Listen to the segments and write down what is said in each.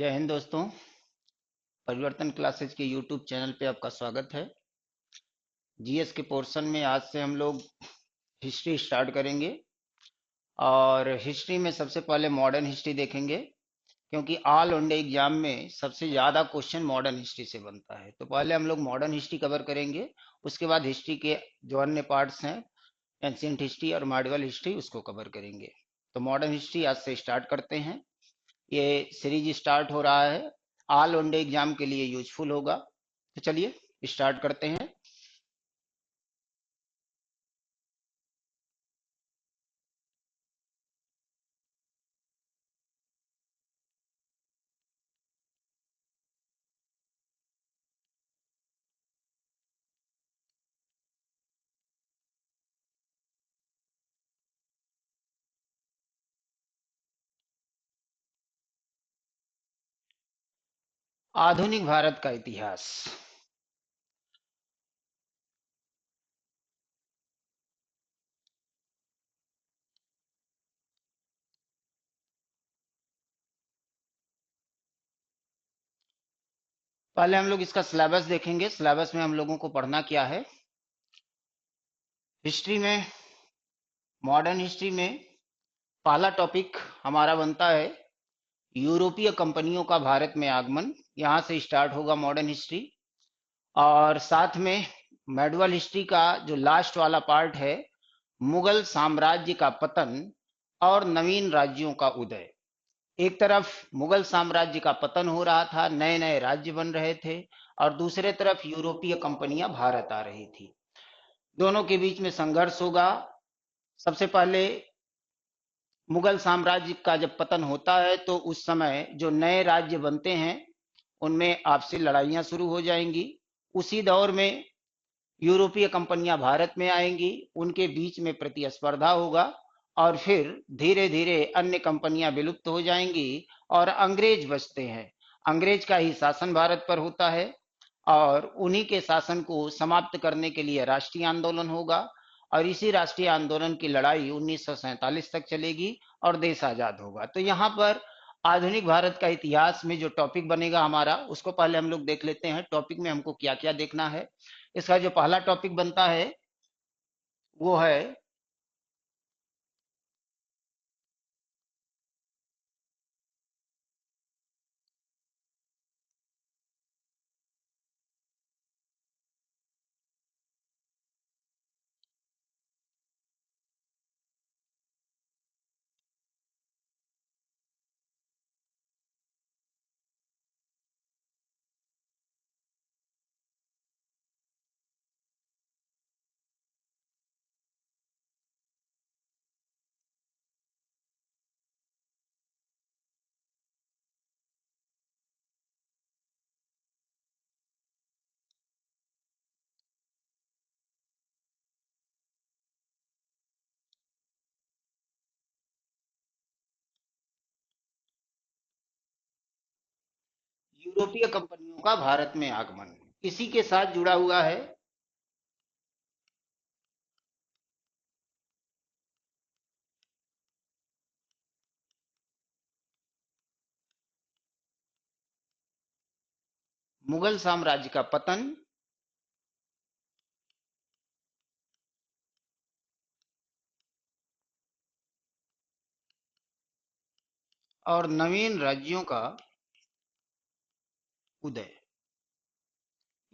जय हिंद दोस्तों। परिवर्तन क्लासेज के यूट्यूब चैनल पे आपका स्वागत है। जीएस के पोर्शन में आज से हम लोग हिस्ट्री स्टार्ट करेंगे और हिस्ट्री में सबसे पहले मॉडर्न हिस्ट्री देखेंगे, क्योंकि ऑल इंडिया एग्जाम में सबसे ज़्यादा क्वेश्चन मॉडर्न हिस्ट्री से बनता है। तो पहले हम लोग मॉडर्न हिस्ट्री कवर करेंगे, उसके बाद हिस्ट्री के जो अन्य पार्ट्स हैं, एंशियंट हिस्ट्री और मॉडर्न हिस्ट्री, उसको कवर करेंगे। तो मॉडर्न हिस्ट्री आज से स्टार्ट करते हैं। ये सीरीज स्टार्ट हो रहा है, ऑल इंडिया एग्जाम के लिए यूजफुल होगा। तो चलिए स्टार्ट करते हैं। आधुनिक भारत का इतिहास। पहले हम लोग इसका सिलेबस देखेंगे। सिलेबस में हम लोगों को पढ़ना क्या है। हिस्ट्री में, मॉडर्न हिस्ट्री में पहला टॉपिक हमारा बनता है यूरोपीय कंपनियों का भारत में आगमन। यहाँ से स्टार्ट होगा मॉडर्न हिस्ट्री। और साथ में मेडुअल हिस्ट्री का जो लास्ट वाला पार्ट है, मुगल साम्राज्य का पतन और नवीन राज्यों का उदय। एक तरफ मुगल साम्राज्य का पतन हो रहा था, नए नए राज्य बन रहे थे, और दूसरे तरफ यूरोपीय कंपनियां भारत आ रही थी। दोनों के बीच में संघर्ष होगा। सबसे पहले मुगल साम्राज्य का जब पतन होता है तो उस समय जो नए राज्य बनते हैं उनमें आपसी लड़ाइयां शुरू हो जाएंगी। उसी दौर में यूरोपीय कंपनियां भारत में आएंगी, उनके बीच में प्रतिस्पर्धा होगा, और फिर धीरे धीरे अन्य कंपनियां विलुप्त हो जाएंगी और अंग्रेज बचते हैं। अंग्रेज का ही शासन भारत पर होता है और उन्हीं के शासन को समाप्त करने के लिए राष्ट्रीय आंदोलन होगा, और इसी राष्ट्रीय आंदोलन की लड़ाई 1947 तक चलेगी और देश आजाद होगा। तो यहाँ पर आधुनिक भारत का इतिहास में जो टॉपिक बनेगा हमारा, उसको पहले हम लोग देख लेते हैं। टॉपिक में हमको क्या क्या देखना है। इसका जो पहला टॉपिक बनता है वो है यूरोपीय कंपनियों का भारत में आगमन। इसी के साथ जुड़ा हुआ है मुगल साम्राज्य का पतन और नवीन राज्यों का उदय।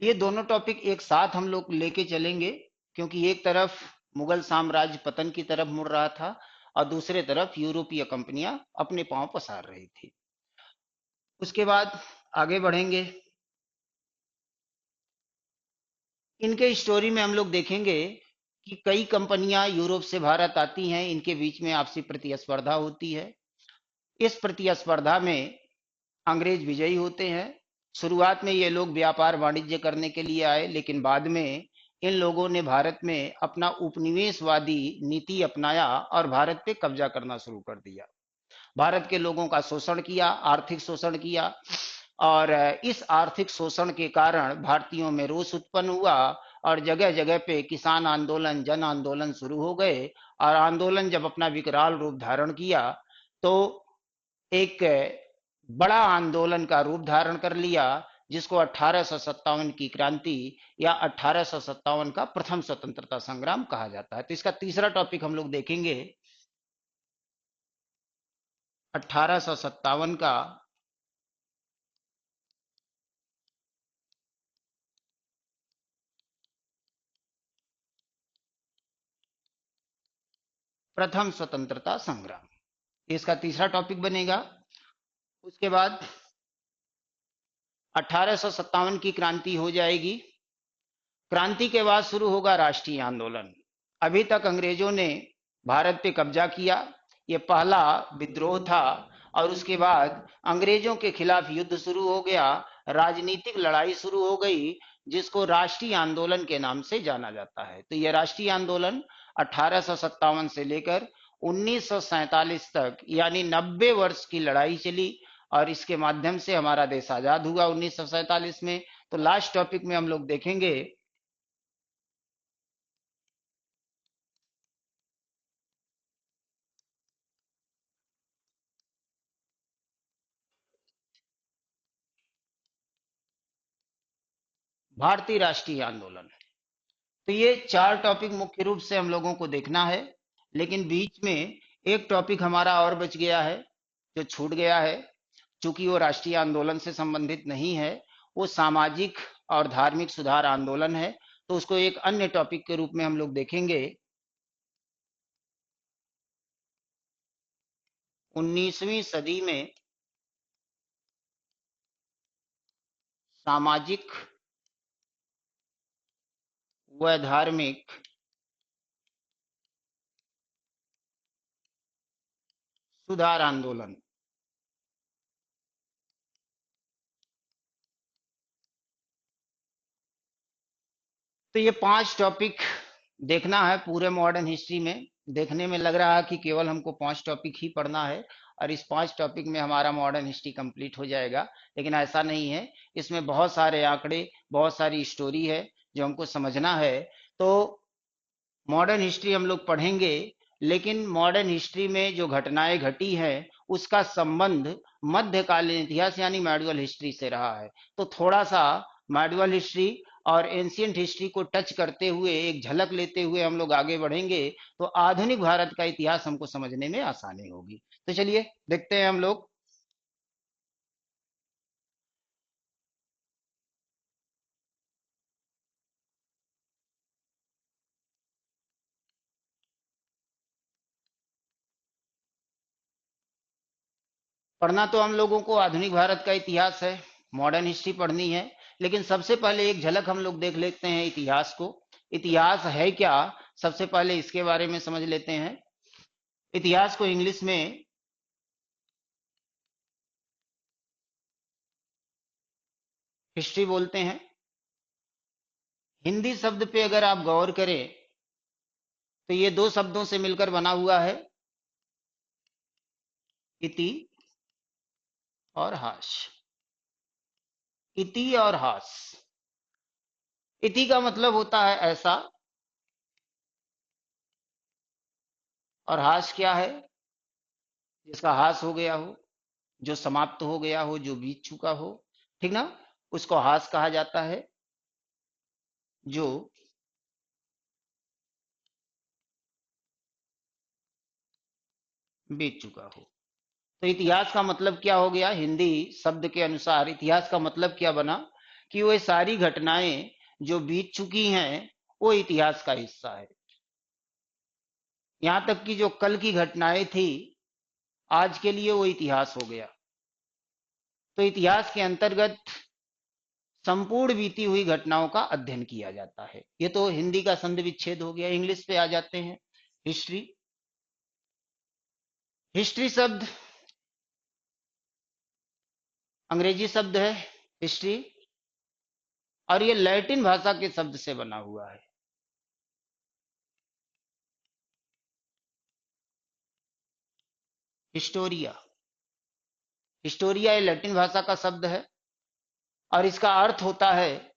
ये दोनों टॉपिक एक साथ हम लोग लेके चलेंगे, क्योंकि एक तरफ मुगल साम्राज्य पतन की तरफ मुड़ रहा था और दूसरे तरफ यूरोपीय कंपनियां अपने पांव पसार रही थी। उसके बाद आगे बढ़ेंगे। इनके स्टोरी में हम लोग देखेंगे कि कई कंपनियां यूरोप से भारत आती हैं, इनके बीच में आपसी प्रतिस्पर्धा होती है। इस प्रतिस्पर्धा में अंग्रेज विजयी होते हैं। शुरुआत में ये लोग व्यापार वाणिज्य करने के लिए आए, लेकिन बाद में इन लोगों ने भारत में अपना उपनिवेशवादी नीति अपनाया और भारत पे कब्जा करना शुरू कर दिया। भारत के लोगों का शोषण किया, आर्थिक शोषण किया, और इस आर्थिक शोषण के कारण भारतीयों में रोष उत्पन्न हुआ और जगह जगह पे किसान आंदोलन, जन आंदोलन शुरू हो गए। और आंदोलन जब अपना विकराल रूप धारण किया तो एक बड़ा आंदोलन का रूप धारण कर लिया, जिसको 1857 की क्रांति या 1857 का प्रथम स्वतंत्रता संग्राम कहा जाता है। तो इसका तीसरा टॉपिक हम लोग देखेंगे, 1857 का प्रथम स्वतंत्रता संग्राम, इसका तीसरा टॉपिक बनेगा। उसके बाद 1857 की क्रांति हो जाएगी। क्रांति के बाद शुरू होगा राष्ट्रीय आंदोलन। अभी तक अंग्रेजों ने भारत पे कब्जा किया, ये पहला विद्रोह था। और उसके बाद अंग्रेजों के खिलाफ युद्ध शुरू हो गया, राजनीतिक लड़ाई शुरू हो गई, जिसको राष्ट्रीय आंदोलन के नाम से जाना जाता है। तो यह राष्ट्रीय आंदोलन 1857 से लेकर 1947 तक, यानी 90 वर्ष की लड़ाई चली, और इसके माध्यम से हमारा देश आजाद हुआ 1947 में। तो लास्ट टॉपिक में हम लोग देखेंगे भारतीय राष्ट्रीय आंदोलन। तो ये चार टॉपिक मुख्य रूप से हम लोगों को देखना है, लेकिन बीच में एक टॉपिक हमारा और बच गया है, जो छूट गया है। चूंकि वो राष्ट्रीय आंदोलन से संबंधित नहीं है, वो सामाजिक और धार्मिक सुधार आंदोलन है, तो उसको एक अन्य टॉपिक के रूप में हम लोग देखेंगे। 19वीं सदी में सामाजिक व धार्मिक सुधार आंदोलन। तो ये पांच टॉपिक देखना है पूरे मॉडर्न हिस्ट्री में। देखने में लग रहा है कि केवल हमको पांच टॉपिक ही पढ़ना है और इस पांच टॉपिक में हमारा मॉडर्न हिस्ट्री कंप्लीट हो जाएगा, लेकिन ऐसा नहीं है। इसमें बहुत सारे आंकड़े, बहुत सारी स्टोरी है जो हमको समझना है। तो मॉडर्न हिस्ट्री हम लोग पढ़ेंगे, लेकिन मॉडर्न हिस्ट्री में जो घटनाएं घटी हैं उसका संबंध मध्यकालीन इतिहास यानी मेडुअल हिस्ट्री से रहा है। तो थोड़ा सा मेडुअल हिस्ट्री और एंशियंट हिस्ट्री को टच करते हुए, एक झलक लेते हुए हम लोग आगे बढ़ेंगे, तो आधुनिक भारत का इतिहास हमको समझने में आसानी होगी। तो चलिए देखते हैं हम लोग। पढ़ना तो हम लोगों को आधुनिक भारत का इतिहास है, मॉडर्न हिस्ट्री पढ़नी है, लेकिन सबसे पहले एक झलक हम लोग देख लेते हैं इतिहास को। इतिहास है क्या, सबसे पहले इसके बारे में समझ लेते हैं। इतिहास को इंग्लिश में हिस्ट्री बोलते हैं। हिंदी शब्द पे अगर आप गौर करें तो ये दो शब्दों से मिलकर बना हुआ है, इति और हास। इति और हास। इति का मतलब होता है ऐसा, और हास क्या है, जिसका हास हो गया हो, जो समाप्त हो गया हो, जो बीत चुका हो, ठीक ना, उसको हास कहा जाता है, जो बीत चुका हो। तो इतिहास का मतलब क्या हो गया, हिंदी शब्द के अनुसार इतिहास का मतलब क्या बना, कि वो सारी घटनाएं जो बीत चुकी हैं वो इतिहास का हिस्सा है। यहां तक कि जो कल की घटनाएं थी, आज के लिए वो इतिहास हो गया। तो इतिहास के अंतर्गत संपूर्ण बीती हुई घटनाओं का अध्ययन किया जाता है। ये तो हिंदी का संधि विच्छेद हो गया। इंग्लिश पे आ जाते हैं। हिस्ट्री। हिस्ट्री शब्द अंग्रेजी शब्द है, हिस्ट्री, और ये लैटिन भाषा के शब्द से बना हुआ है, हिस्टोरिया। हिस्टोरिया ये लैटिन भाषा का शब्द है और इसका अर्थ होता है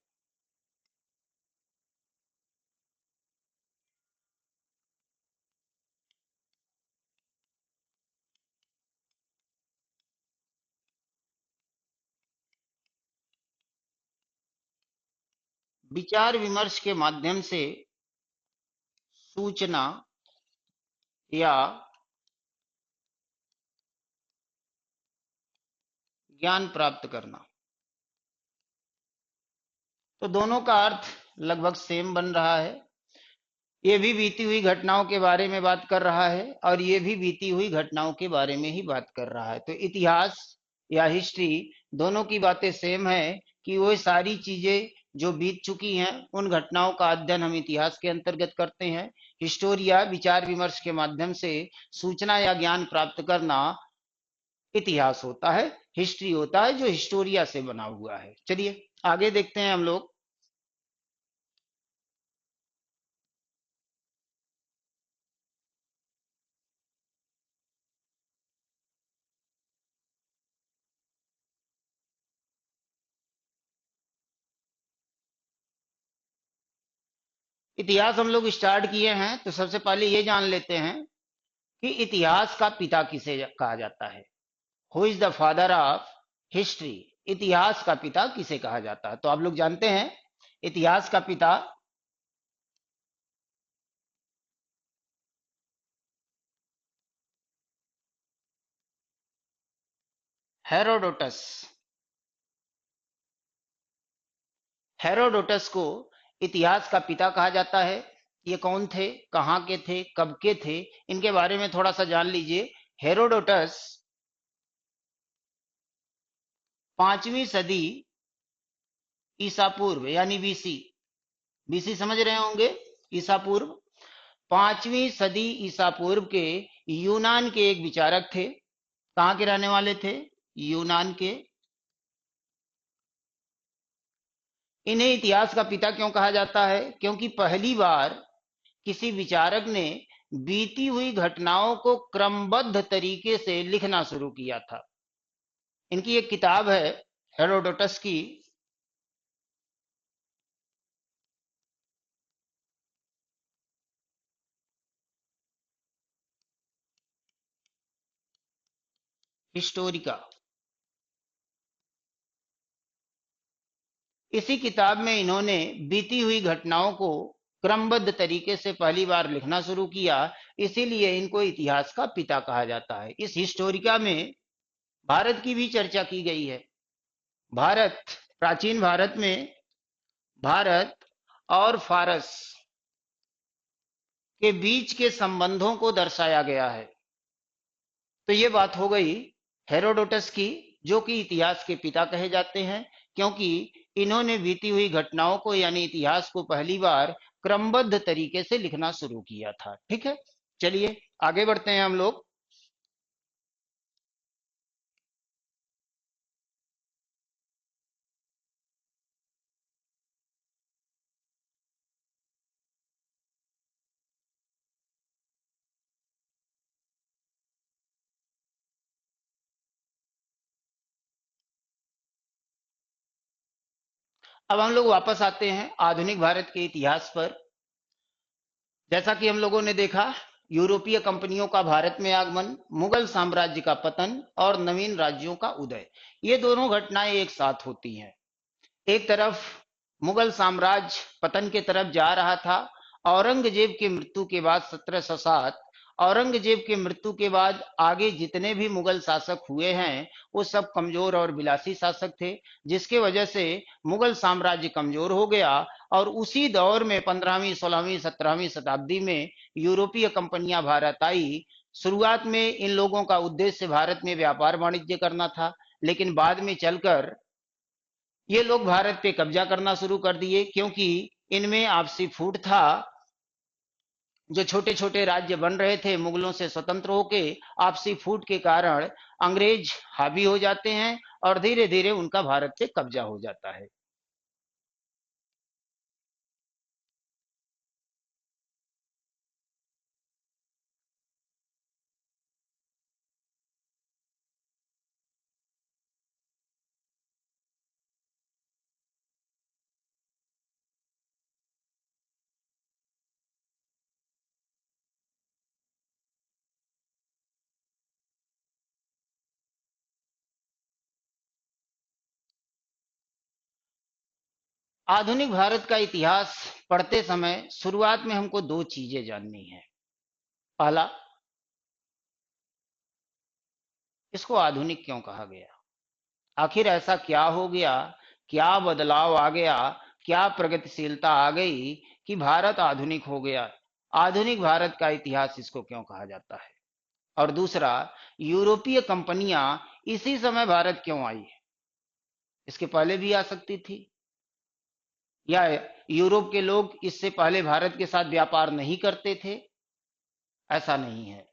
विचार विमर्श के माध्यम से सूचना या ज्ञान प्राप्त करना। तो दोनों का अर्थ लगभग सेम बन रहा है। ये भी बीती हुई घटनाओं के बारे में बात कर रहा है और ये भी बीती हुई घटनाओं के बारे में ही बात कर रहा है। तो इतिहास या हिस्ट्री, दोनों की बातें सेम है कि वो सारी चीजें जो बीत चुकी हैं उन घटनाओं का अध्ययन हम इतिहास के अंतर्गत करते हैं। हिस्टोरिया विचार विमर्श के माध्यम से सूचना या ज्ञान प्राप्त करना इतिहास होता है। हिस्ट्री होता है जो हिस्टोरिया से बना हुआ है। चलिए आगे देखते हैं हम लोग। इतिहास हम लोग स्टार्ट किए हैं तो सबसे पहले ये जान लेते हैं कि इतिहास का पिता किसे कहा जाता है। Who is the father of history. इतिहास का पिता किसे कहा जाता है? तो आप लोग जानते हैं इतिहास का पिता हेरोडोटस। हेरोडोटस को इतिहास का पिता कहा जाता है। ये कौन थे, कहाँ के थे, कब के थे, इनके बारे में थोड़ा सा जान लीजिए। हेरोडोटस 5वीं सदी ईसा पूर्व यानी बीसी, बीसी समझ रहे होंगे, ईसा पूर्व, 5वीं सदी ईसा पूर्व के यूनान के एक विचारक थे। कहाँ के रहने वाले थे? यूनान के। इन्हें इतिहास का पिता क्यों कहा जाता है? क्योंकि पहली बार किसी विचारक ने बीती हुई घटनाओं को क्रमबद्ध तरीके से लिखना शुरू किया था। इनकी एक किताब है हेरोडोटस की, हिस्टोरिका। इसी किताब में इन्होंने बीती हुई घटनाओं को क्रमबद्ध तरीके से पहली बार लिखना शुरू किया, इसीलिए इनको इतिहास का पिता कहा जाता है। इस हिस्टोरिका में भारत की भी चर्चा की गई है। भारत, प्राचीन भारत में भारत और फारस के बीच के संबंधों को दर्शाया गया है। तो ये बात हो गई हेरोडोटस की, जो कि इतिहास के पिता कहे जाते हैं, क्योंकि इन्होंने बीती हुई घटनाओं को यानी इतिहास को पहली बार क्रमबद्ध तरीके से लिखना शुरू किया था। ठीक है, चलिए आगे बढ़ते हैं हम लोग। अब हम लोग वापस आते हैं आधुनिक भारत के इतिहास पर। जैसा कि हम लोगों ने देखा, यूरोपीय कंपनियों का भारत में आगमन, मुगल साम्राज्य का पतन और नवीन राज्यों का उदय, ये दोनों घटनाएं एक साथ होती हैं। एक तरफ मुगल साम्राज्य पतन की तरफ जा रहा था। औरंगजेब की मृत्यु के बाद 1707, औरंगजेब की मृत्यु के बाद आगे जितने भी मुगल शासक हुए हैं वो सब कमजोर और विलासी शासक थे, जिसके वजह से मुगल साम्राज्य कमजोर हो गया। और उसी दौर में 15वीं 16वीं 17वीं शताब्दी में यूरोपीय कंपनियां भारत आई। शुरुआत में इन लोगों का उद्देश्य भारत में व्यापार वाणिज्य करना था, लेकिन बाद में चलकर ये लोग भारत पे कब्जा करना शुरू कर दिए, क्योंकि इनमें आपसी फूट था। जो छोटे छोटे राज्य बन रहे थे मुगलों से स्वतंत्र होके, आपसी फूट के कारण अंग्रेज हावी हो जाते हैं और धीरे धीरे उनका भारत पे कब्जा हो जाता है। आधुनिक भारत का इतिहास पढ़ते समय शुरुआत में हमको दो चीजें जाननी है। पहला, इसको आधुनिक क्यों कहा गया? आखिर ऐसा क्या हो गया, क्या बदलाव आ गया, क्या प्रगतिशीलता आ गई कि भारत आधुनिक हो गया? आधुनिक भारत का इतिहास इसको क्यों कहा जाता है? और दूसरा, यूरोपीय कंपनियां इसी समय भारत क्यों आई? इसके पहले भी आ सकती थी, या यूरोप के लोग इससे पहले भारत के साथ व्यापार नहीं करते थे? ऐसा नहीं है।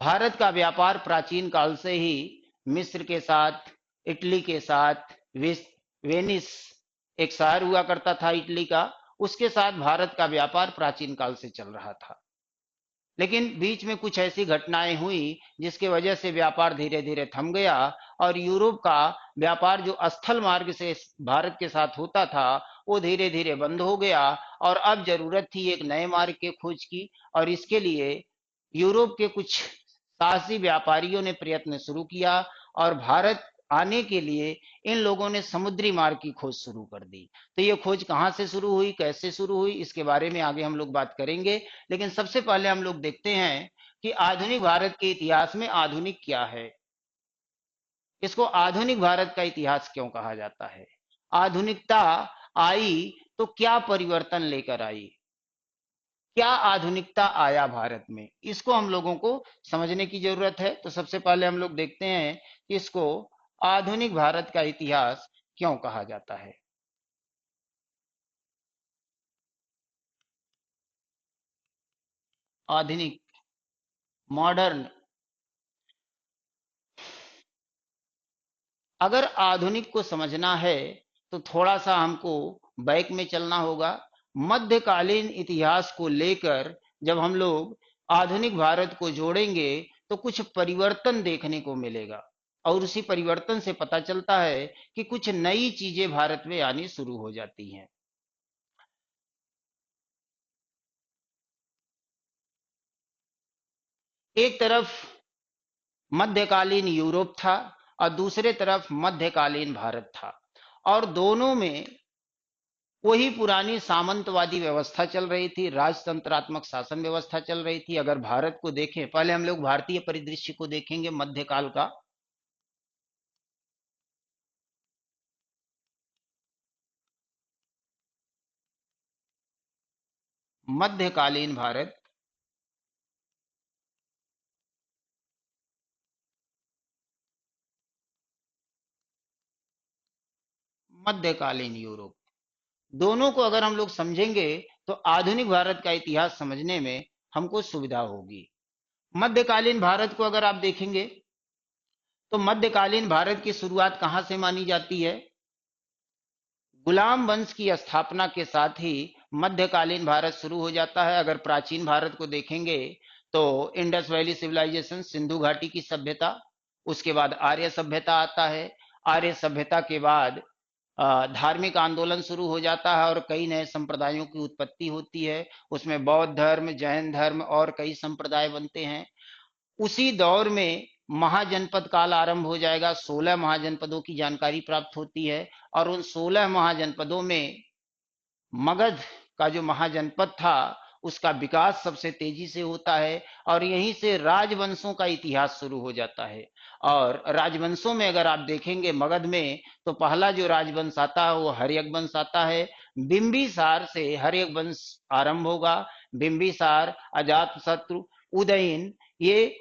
भारत का व्यापार प्राचीन काल से ही मिस्र के साथ, इटली के साथ, वेनिस एक शहर हुआ करता था इटली का, उसके साथ भारत का व्यापार प्राचीन काल से चल रहा था। लेकिन बीच में कुछ ऐसी घटनाएं हुई जिसकी वजह से व्यापार धीरे धीरे थम गया, और यूरोप का व्यापार जो स्थल मार्ग से भारत के साथ होता था वो धीरे धीरे बंद हो गया। और अब जरूरत थी एक नए मार्ग के खोज की, और इसके लिए यूरोप के कुछ साहसी व्यापारियों ने प्रयत्न शुरू किया, और भारत आने के लिए इन लोगों ने समुद्री मार्ग की खोज शुरू कर दी। तो ये खोज कहाँ से शुरू हुई, कैसे शुरू हुई, इसके बारे में आगे हम लोग बात करेंगे। लेकिन सबसे पहले हम लोग देखते हैं कि आधुनिक भारत के इतिहास में आधुनिक क्या है। इसको आधुनिक भारत का इतिहास क्यों कहा जाता है? आधुनिकता आई तो क्या परिवर्तन लेकर आई, क्या आधुनिकता आया भारत में, इसको हम लोगों को समझने की जरूरत है। तो सबसे पहले हम लोग देखते हैं कि इसको आधुनिक भारत का इतिहास क्यों कहा जाता है। आधुनिक, मॉडर्न, अगर आधुनिक को समझना है तो थोड़ा सा हमको बैक में चलना होगा। मध्यकालीन इतिहास को लेकर जब हम लोग आधुनिक भारत को जोड़ेंगे तो कुछ परिवर्तन देखने को मिलेगा, और उसी परिवर्तन से पता चलता है कि कुछ नई चीजें भारत में आनी शुरू हो जाती हैं। एक तरफ मध्यकालीन यूरोप था और दूसरे तरफ मध्यकालीन भारत था, और दोनों में वही पुरानी सामंतवादी व्यवस्था चल रही थी, राजतंत्रात्मक शासन व्यवस्था चल रही थी। अगर भारत को देखें, पहले हम लोग भारतीय परिदृश्य को देखेंगे मध्यकाल का। मध्यकालीन भारत, मध्यकालीन यूरोप, दोनों को अगर हम लोग समझेंगे तो आधुनिक भारत का इतिहास समझने में हमको सुविधा होगी। मध्यकालीन भारत को अगर आप देखेंगे तो मध्यकालीन भारत की शुरुआत कहां से मानी जाती है? गुलाम वंश की स्थापना के साथ ही मध्यकालीन भारत शुरू हो जाता है। अगर प्राचीन भारत को देखेंगे तो इंडस वैली सिविलाइजेशन, सिंधु घाटी की सभ्यता, उसके बाद आर्य सभ्यता आता है। आर्य सभ्यता के बाद धार्मिक आंदोलन शुरू हो जाता है और कई नए संप्रदायों की उत्पत्ति होती है। उसमें बौद्ध धर्म, जैन धर्म और कई संप्रदाय बनते हैं। उसी दौर में महाजनपद काल आरंभ हो जाएगा, 16 महाजनपदों की जानकारी प्राप्त होती है। और उन 16 महाजनपदों में मगध का जो महाजनपद था उसका विकास सबसे तेजी से होता है, और यहीं से राजवंशों का इतिहास शुरू हो जाता है। और राजवंशों में अगर आप देखेंगे मगध में, तो पहला जो राजवंश आता है वो हर्यक वंश आता है। बिंबिसार से हर्यक वंश आरंभ होगा। बिंबिसार, अजात शत्रु, उदयन, ये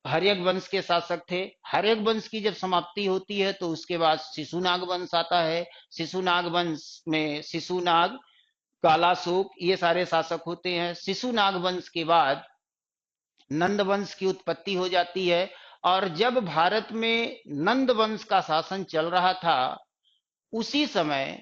हर्यक वंश के शासक थे। हर्यक वंश की जब समाप्ति होती है तो उसके बाद शिशुनाग वंश आता है। शिशुनाग वंश में शिशुनाग, कालाशोक, ये सारे शासक होते हैं। शिशुनाग वंश के बाद नंद वंश की उत्पत्ति हो जाती है। और जब भारत में नंद वंश का शासन चल रहा था उसी समय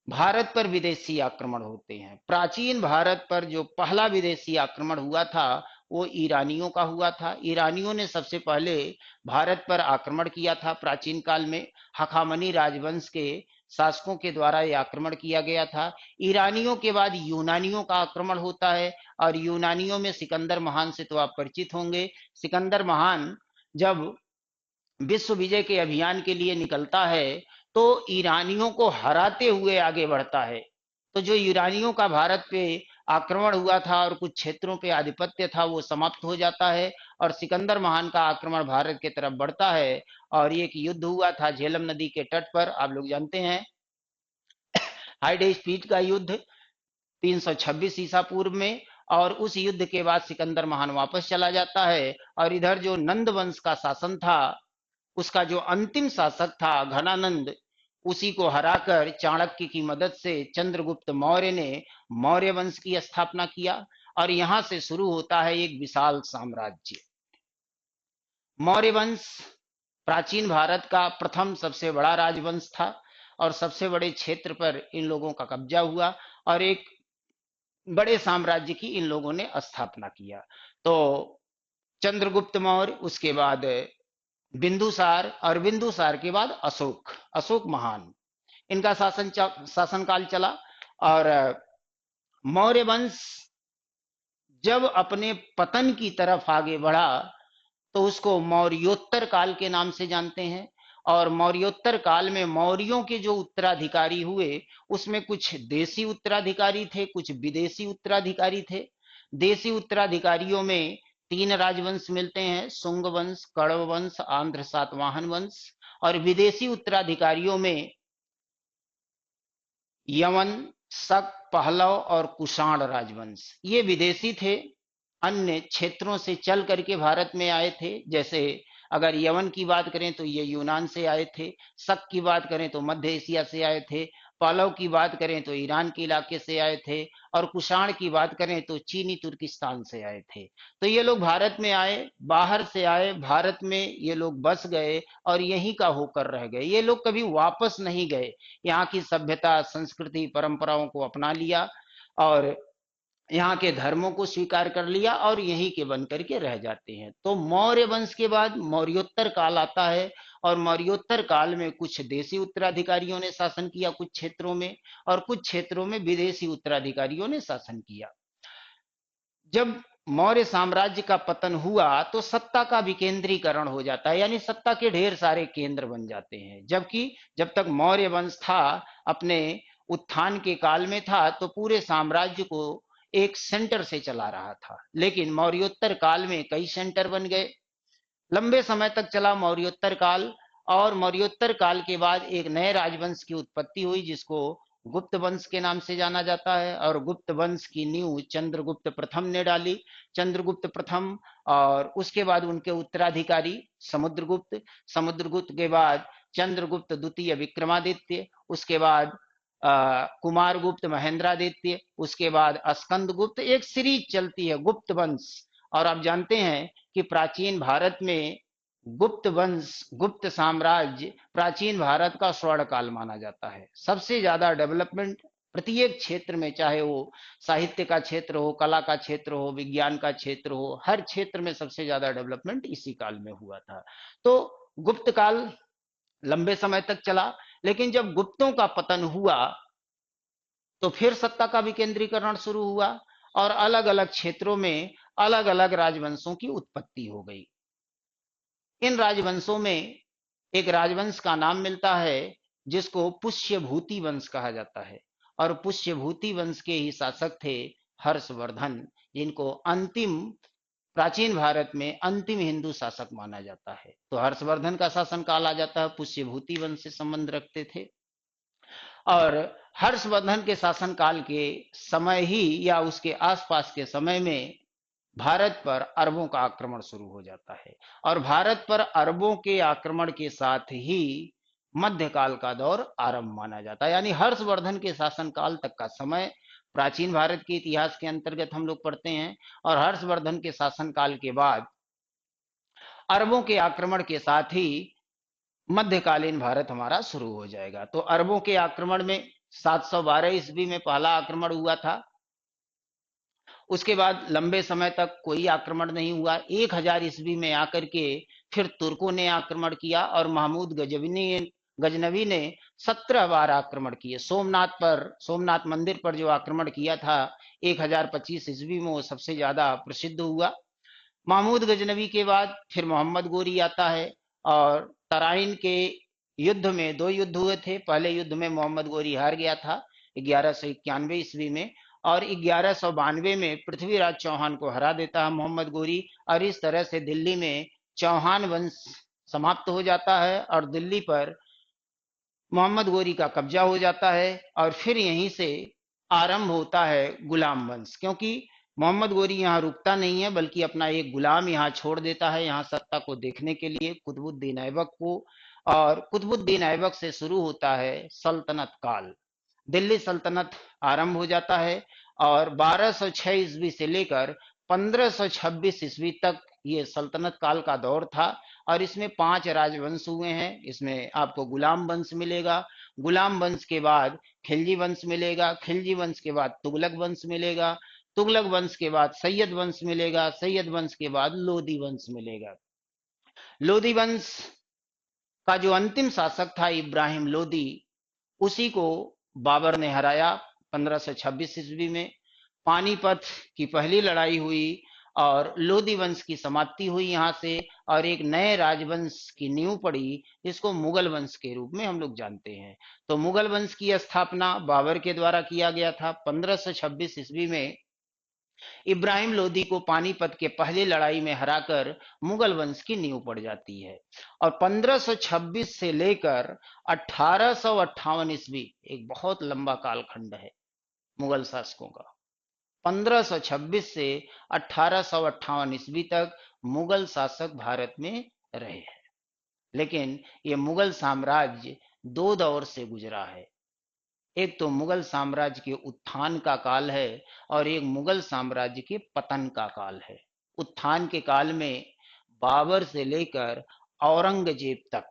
भारत पर विदेशी आक्रमण होते हैं। प्राचीन भारत पर जो पहला विदेशी आक्रमण हुआ था वो ईरानियों का हुआ था। ईरानियों ने सबसे पहले भारत पर आक्रमण किया था प्राचीन काल में। हखामनी राजवंश के शासकों के द्वारा ये आक्रमण किया गया था। ईरानियों के बाद यूनानियों का आक्रमण होता है, और यूनानियों में सिकंदर महान से तो आप परिचित होंगे। सिकंदर महान जब विश्व विजय के अभियान के लिए निकलता है तो ईरानियों को हराते हुए आगे बढ़ता है। तो जो ईरानियों का भारत पे आक्रमण हुआ था और कुछ क्षेत्रों पे आधिपत्य था वो समाप्त हो जाता है और सिकंदर महान का आक्रमण भारत की तरफ बढ़ता है। और एक युद्ध हुआ था झेलम नदी के तट पर, आप लोग जानते हैं, हाइडेस्पीड का युद्ध 326 ईसा पूर्व में। और उस युद्ध के बाद सिकंदर महान वापस चला जाता है और इधर जो नंद वंश का शासन था, उसका जो अंतिम शासक था घनानंद, उसी को हराकर चाणक्य की मदद से चंद्रगुप्त मौर्य ने मौर्य वंश की स्थापना किया। और यहां से शुरू होता है एक विशाल साम्राज्य। मौर्य वंश प्राचीन भारत का प्रथम सबसे बड़ा राजवंश था और सबसे बड़े क्षेत्र पर इन लोगों का कब्जा हुआ और एक बड़े साम्राज्य की इन लोगों ने स्थापना किया। तो चंद्रगुप्त मौर्य, उसके बाद बिंदुसार और बिंदुसार के बाद अशोक, अशोक महान, इनका शासनकाल चला। और मौर्य वंश जब अपने पतन की तरफ आगे बढ़ा तो उसको मौर्योत्तर काल के नाम से जानते हैं। और मौर्योत्तर काल में मौर्यों के जो उत्तराधिकारी हुए उसमें कुछ देसी उत्तराधिकारी थे, कुछ विदेशी उत्तराधिकारी थे। देसी उत्तराधिकारियों में तीन राजवंश मिलते हैं, शुंग वंश, कण्व वंश, आंध्र सातवाहन वंश। और विदेशी उत्तराधिकारियों में यवन, शक, पहलव और कुषाण राजवंश, ये विदेशी थे, अन्य क्षेत्रों से चल करके भारत में आए थे। जैसे अगर यवन की बात करें तो ये यूनान से आए थे, शक की बात करें तो मध्य एशिया से आए थे, पहलव की बात करें तो ईरान के इलाके से आए थे, और कुषाण की बात करें तो चीनी तुर्किस्तान से आए थे। तो ये लोग भारत में आए, बाहर से आए, भारत में ये लोग बस गए और यहीं का होकर रह गए। ये लोग कभी वापस नहीं गए, यहाँ की सभ्यता, संस्कृति, परंपराओं को अपना लिया और यहाँ के धर्मों को स्वीकार कर लिया और यहीं के बन करके रह जाते हैं। तो मौर्य वंश के बाद मौर्योत्तर काल आता है और मौर्योत्तर काल में कुछ देसी उत्तराधिकारियों ने शासन किया कुछ क्षेत्रों में, और कुछ क्षेत्रों में विदेशी उत्तराधिकारियों ने शासन किया। जब मौर्य साम्राज्य का पतन हुआ तो सत्ता का विकेंद्रीकरण हो जाता है, यानी सत्ता के ढेर सारे केंद्र बन जाते हैं। जबकि जब तक मौर्य वंश था, अपने उत्थान के काल में था, तो पूरे साम्राज्य को एक सेंटर से चला रहा था। लेकिन मौर्योत्तर काल में कई सेंटर बन गए, लंबे समय तक चला मौर्योत्तर काल। और मौर्योत्तर काल के बाद एक नए राजवंश की उत्पत्ति हुई जिसको गुप्त वंश के नाम से जाना जाता है, और गुप्त वंश की नींव चंद्रगुप्त प्रथम ने डाली। चंद्रगुप्त प्रथम और उसके बाद उनके उत्तराधिकारी समुद्रगुप्त, समुद्रगुप्त के बाद चंद्रगुप्त द्वितीय विक्रमादित्य, उसके बाद कुमारगुप्त महेंद्रादित्य, उसके बाद स्कंदगुप्त, एक सीरीज चलती है गुप्त वंश। और आप जानते हैं कि प्राचीन भारत में गुप्त वंश, गुप्त साम्राज्य प्राचीन भारत का स्वर्ण काल माना जाता है। सबसे ज्यादा डेवलपमेंट प्रत्येक क्षेत्र में, चाहे वो साहित्य का क्षेत्र हो, कला का क्षेत्र हो, विज्ञान का क्षेत्र हो, हर क्षेत्र में सबसे ज्यादा डेवलपमेंट इसी काल में हुआ था। तो गुप्त काल लंबे समय तक चला, लेकिन जब गुप्तों का पतन हुआ तो फिर सत्ता का विकेंद्रीकरण शुरू हुआ और अलग अलग क्षेत्रों में अलग अलग राजवंशों की उत्पत्ति हो गई। इन राजवंशों में एक राजवंश का नाम मिलता है जिसको पुष्यभूति वंश कहा जाता है, और पुष्यभूति वंश के ही शासक थे हर्षवर्धन, जिनको अंतिम, प्राचीन भारत में अंतिम हिंदू शासक माना जाता है। तो हर्षवर्धन का शासन काल आ जाता है, पुष्यभूति वंश से संबंध रखते थे। और हर्षवर्धन के शासनकाल के समय ही या उसके आसपास के समय में भारत पर अरबों का आक्रमण शुरू हो जाता है, और भारत पर अरबों के आक्रमण के साथ ही मध्यकाल का दौर आरंभ माना जाता है। यानी हर्षवर्धन के शासनकाल तक का समय प्राचीन भारत के इतिहास के अंतर्गत हम लोग पढ़ते हैं, और हर्षवर्धन के शासनकाल के बाद अरबों के आक्रमण के साथ ही मध्यकालीन भारत हमारा शुरू हो जाएगा। तो अरबों के आक्रमण में 712 ईस्वी में पहला आक्रमण हुआ था। उसके बाद लंबे समय तक कोई आक्रमण नहीं हुआ। 1000 ईस्वी में आकर के फिर तुर्कों ने आक्रमण किया और महमूद गजनवी ने 17 बार आक्रमण किए। सोमनाथ पर, सोमनाथ मंदिर पर जो आक्रमण किया था 1025 ईस्वी में, वो सबसे ज्यादा प्रसिद्ध हुआ। महमूद गजनवी के बाद फिर मोहम्मद गोरी आता है और तराइन के युद्ध में दो युद्ध हुए थे। पहले युद्ध में मोहम्मद गोरी हार गया था 1191 ईस्वी में, और 1192 में पृथ्वीराज चौहान को हरा देता है मोहम्मद गोरी, और इस तरह से दिल्ली में चौहान वंश समाप्त हो जाता है और दिल्ली पर मोहम्मद गोरी का कब्जा हो जाता है। और फिर यहीं से आरंभ होता है गुलाम वंश, क्योंकि मोहम्मद गोरी यहाँ रुकता नहीं है बल्कि अपना एक गुलाम यहाँ छोड़ देता है यहाँ सत्ता को देखने के लिए, कुतुबुद्दीन ऐबक को। और कुतुबुद्दीन ऐबक से शुरू होता है सल्तनत काल। दिल्ली सल्तनत आरंभ हो जाता है और 1206 ईस्वी से लेकर 1526 ईस्वी तक ये सल्तनत काल का दौर था। और इसमें 5 राजवंश हुए हैं। इसमें आपको गुलाम वंश मिलेगा, गुलाम वंश के बाद खिलजी वंश मिलेगा, खिलजी वंश के बाद तुगलक वंश मिलेगा, तुगलक वंश के बाद सैयद वंश मिलेगा, सैयद वंश के बाद लोधी वंश मिलेगा। लोधी वंश का जो अंतिम शासक था इब्राहिम लोधी, उसी को बाबर ने हराया 1526 ईस्वी में। पानीपत की पहली लड़ाई हुई और लोधी वंश की समाप्ति हुई यहाँ से, और एक नए राजवंश की नींव पड़ी जिसको मुगल वंश के रूप में हम लोग जानते हैं। तो मुगल वंश की स्थापना बाबर के द्वारा किया गया था 1526 ईस्वी में। इब्राहिम लोदी को पानीपत के पहली लड़ाई में हराकर मुगल वंश की नींव पड़ जाती है। और 1526 से लेकर 1858 ईस्वी एक बहुत लंबा कालखंड है मुगल शासकों का। 1526 से 1858 ईस्वी तक मुगल शासक भारत में रहे हैं। लेकिन ये मुगल साम्राज्य दो दौर से गुजरा है। एक तो मुगल साम्राज्य के उत्थान का काल है और एक मुगल साम्राज्य के पतन का काल है। उत्थान के काल में बाबर से लेकर औरंगजेब तक,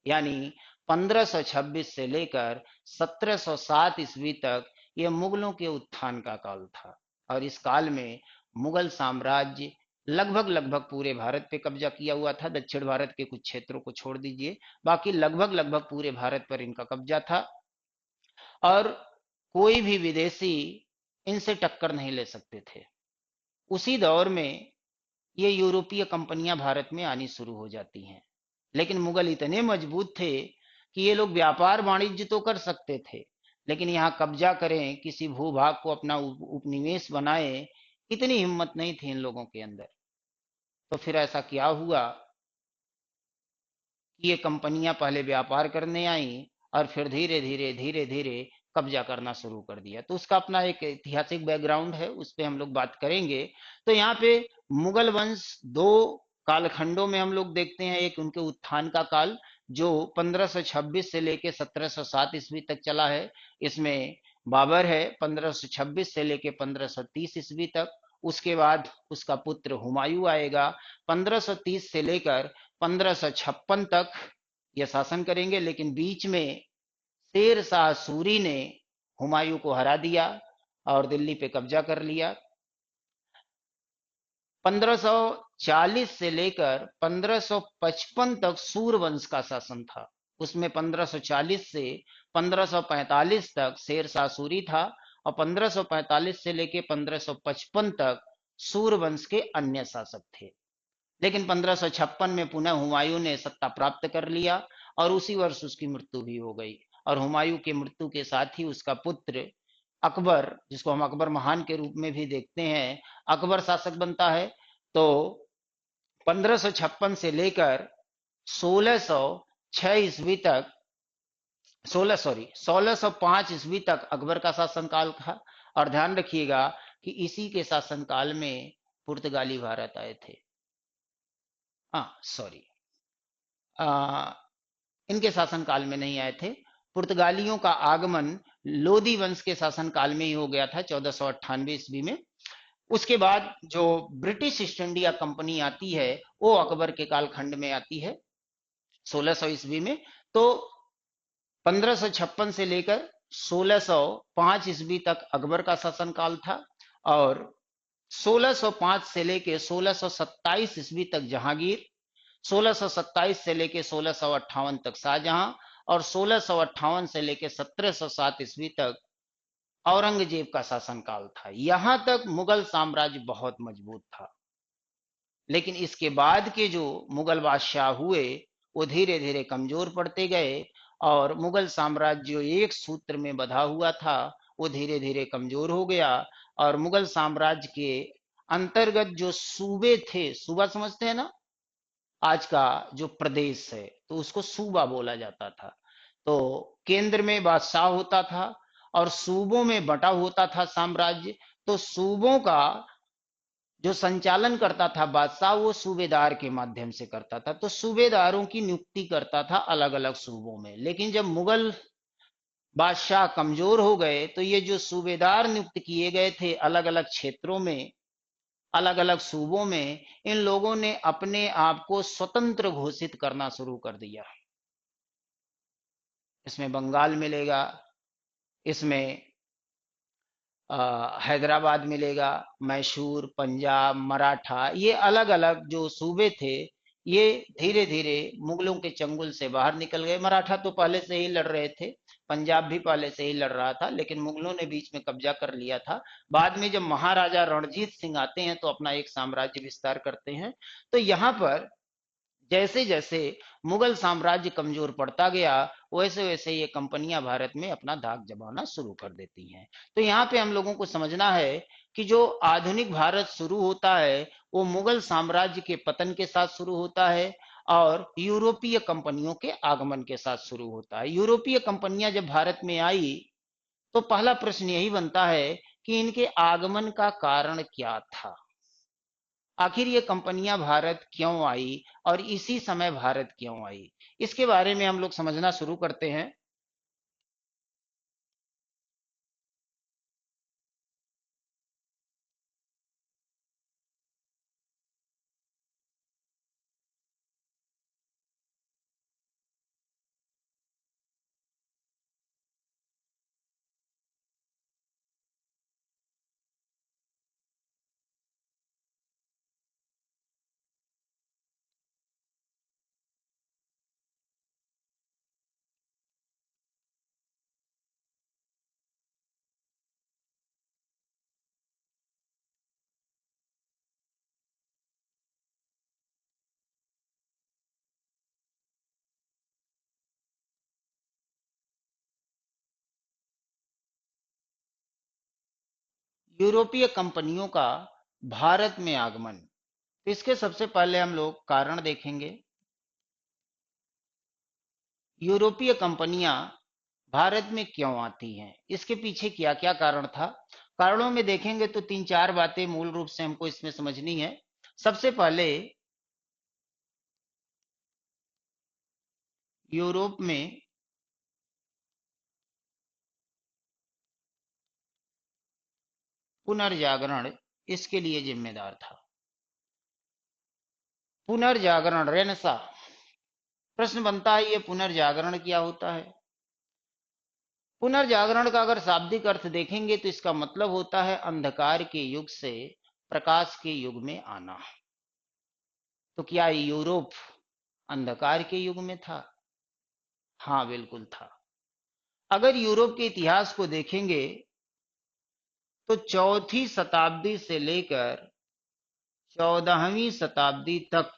यानी 1526 से लेकर 1707 ईस्वी तक यह मुगलों के उत्थान का काल था। और इस काल में मुगल साम्राज्य लगभग लगभग पूरे भारत पे कब्जा किया हुआ था। दक्षिण भारत के कुछ क्षेत्रों को छोड़ दीजिए, बाकी लगभग लगभग पूरे भारत पर इनका कब्जा था। और कोई भी विदेशी इनसे टक्कर नहीं ले सकते थे। उसी दौर में ये यूरोपीय कंपनियां भारत में आनी शुरू हो जाती हैं। लेकिन मुगल इतने मजबूत थे कि ये लोग व्यापार वाणिज्य तो कर सकते थे, लेकिन यहाँ कब्जा करें, किसी भूभाग को अपना उपनिवेश बनाए, इतनी हिम्मत नहीं थी इन लोगों के अंदर। तो फिर ऐसा क्या हुआ कि ये कंपनियां पहले व्यापार करने आई और फिर धीरे धीरे धीरे धीरे कब्जा करना शुरू कर दिया। तो उसका अपना एक ऐतिहासिक बैकग्राउंड है, उस पर हम लोग बात करेंगे। तो यहाँ पे मुगल वंश दो कालखंडों में हम लोग देखते हैं। एक उनके उत्थान का काल जो 1526 से लेके 1707 ईस्वी तक चला है। इसमें बाबर है 1526 से लेके 1530 ईस्वी तक। उसके बाद उसका पुत्र हुमायूं आएगा 1530 से लेकर 1556 तक ये शासन करेंगे। लेकिन बीच में शेर शाह सूरी ने हुमायूं को हरा दिया और दिल्ली पे कब्जा कर लिया। 1540 से लेकर 1555 तक सूरवंश का शासन था। उसमें 1540 से 1545 तक शेर शाह सूरी था और 1545 से लेकर 1555 तक सूरवंश के अन्य शासक थे। लेकिन 1556 में पुनः हुमायूं ने सत्ता प्राप्त कर लिया और उसी वर्ष उसकी मृत्यु भी हो गई। और हुमायूं की मृत्यु के साथ ही उसका पुत्र अकबर, जिसको हम अकबर महान के रूप में भी देखते हैं, अकबर शासक बनता है। तो 1556 से लेकर 1606 ईस्वी तक 1605 ईस्वी तक अकबर का शासनकाल था। और ध्यान रखिएगा कि इसी के शासनकाल में पुर्तगाली भारत आए थे। हाँ सॉरी, इनके शासनकाल में नहीं आए थे। पुर्तगालियों का आगमन लोधी वंश के शासनकाल में ही हो गया था 1498 ईस्वी में। उसके बाद जो ब्रिटिश ईस्ट इंडिया कंपनी आती है वो अकबर के कालखंड में आती है 1600 ईस्वी में। तो 1556 से लेकर 1605 ईस्वी तक अकबर का शासनकाल था और 1605 से लेकर 1627 ईस्वी तक जहांगीर, 1627 से लेकर 1658 तक शाहजहां और 1658 से लेकर 1707 ईस्वी तक औरंगजेब का शासनकाल था। यहां तक मुगल साम्राज्य बहुत मजबूत था। लेकिन इसके बाद के जो मुगल बादशाह हुए वो धीरे धीरे कमजोर पड़ते गए और मुगल साम्राज्य जो एक सूत्र में बंधा हुआ था वो धीरे धीरे कमजोर हो गया। और मुगल साम्राज्य के अंतर्गत जो सूबे थे, सूबा समझते हैं ना, आज का जो प्रदेश है तो उसको सूबा बोला जाता था। तो केंद्र में बादशाह होता था और सूबों में बटा होता था साम्राज्य। तो सूबों का जो संचालन करता था बादशाह वो सूबेदार के माध्यम से करता था। तो सूबेदारों की नियुक्ति करता था अलग अलग सूबों में। लेकिन जब मुगल बादशाह कमजोर हो गए तो ये जो सूबेदार नियुक्त किए गए थे अलग अलग क्षेत्रों में, अलग अलग सूबों में, इन लोगों ने अपने आप को स्वतंत्र घोषित करना शुरू कर दिया। इसमें बंगाल मिलेगा, इसमें हैदराबाद मिलेगा, मैसूर, पंजाब, मराठा, ये अलग अलग जो सूबे थे ये धीरे धीरे मुगलों के चंगुल से बाहर निकल गए। मराठा तो पहले से ही लड़ रहे थे, पंजाब भी पहले से ही लड़ रहा था, लेकिन मुगलों ने बीच में कब्जा कर लिया था। बाद में जब महाराजा रणजीत सिंह आते हैं तो अपना एक साम्राज्य विस्तार करते हैं। तो यहाँ पर जैसे जैसे मुगल साम्राज्य कमजोर पड़ता गया वैसे वैसे ये कंपनियां भारत में अपना धाक जमाना शुरू कर देती हैं। तो यहाँ पे हम लोगों को समझना है कि जो आधुनिक भारत शुरू होता है वो मुगल साम्राज्य के पतन के साथ शुरू होता है और यूरोपीय कंपनियों के आगमन के साथ शुरू होता है। यूरोपीय कंपनियां जब भारत में आई तो पहला प्रश्न यही बनता है कि इनके आगमन का कारण क्या था। आखिर ये कंपनियां भारत क्यों आई और इसी समय भारत क्यों आई, इसके बारे में हम लोग समझना शुरू करते हैं। यूरोपीय कंपनियों का भारत में आगमन, तो इसके सबसे पहले हम लोग कारण देखेंगे। यूरोपीय कंपनियां भारत में क्यों आती हैं, इसके पीछे क्या क्या कारण था। कारणों में देखेंगे तो तीन चार बातें मूल रूप से हमको इसमें समझनी है। सबसे पहले यूरोप में पुनर्जागरण इसके लिए जिम्मेदार था। पुनर्जागरण, रेनेसा। प्रश्न बनता है ये पुनर्जागरण क्या होता है। पुनर्जागरण का अगर शाब्दिक अर्थ देखेंगे तो इसका मतलब होता है अंधकार के युग से प्रकाश के युग में आना। तो क्या यूरोप अंधकार के युग में था? हाँ बिल्कुल था। अगर यूरोप के इतिहास को देखेंगे तो चौथी शताब्दी से लेकर 14वीं शताब्दी तक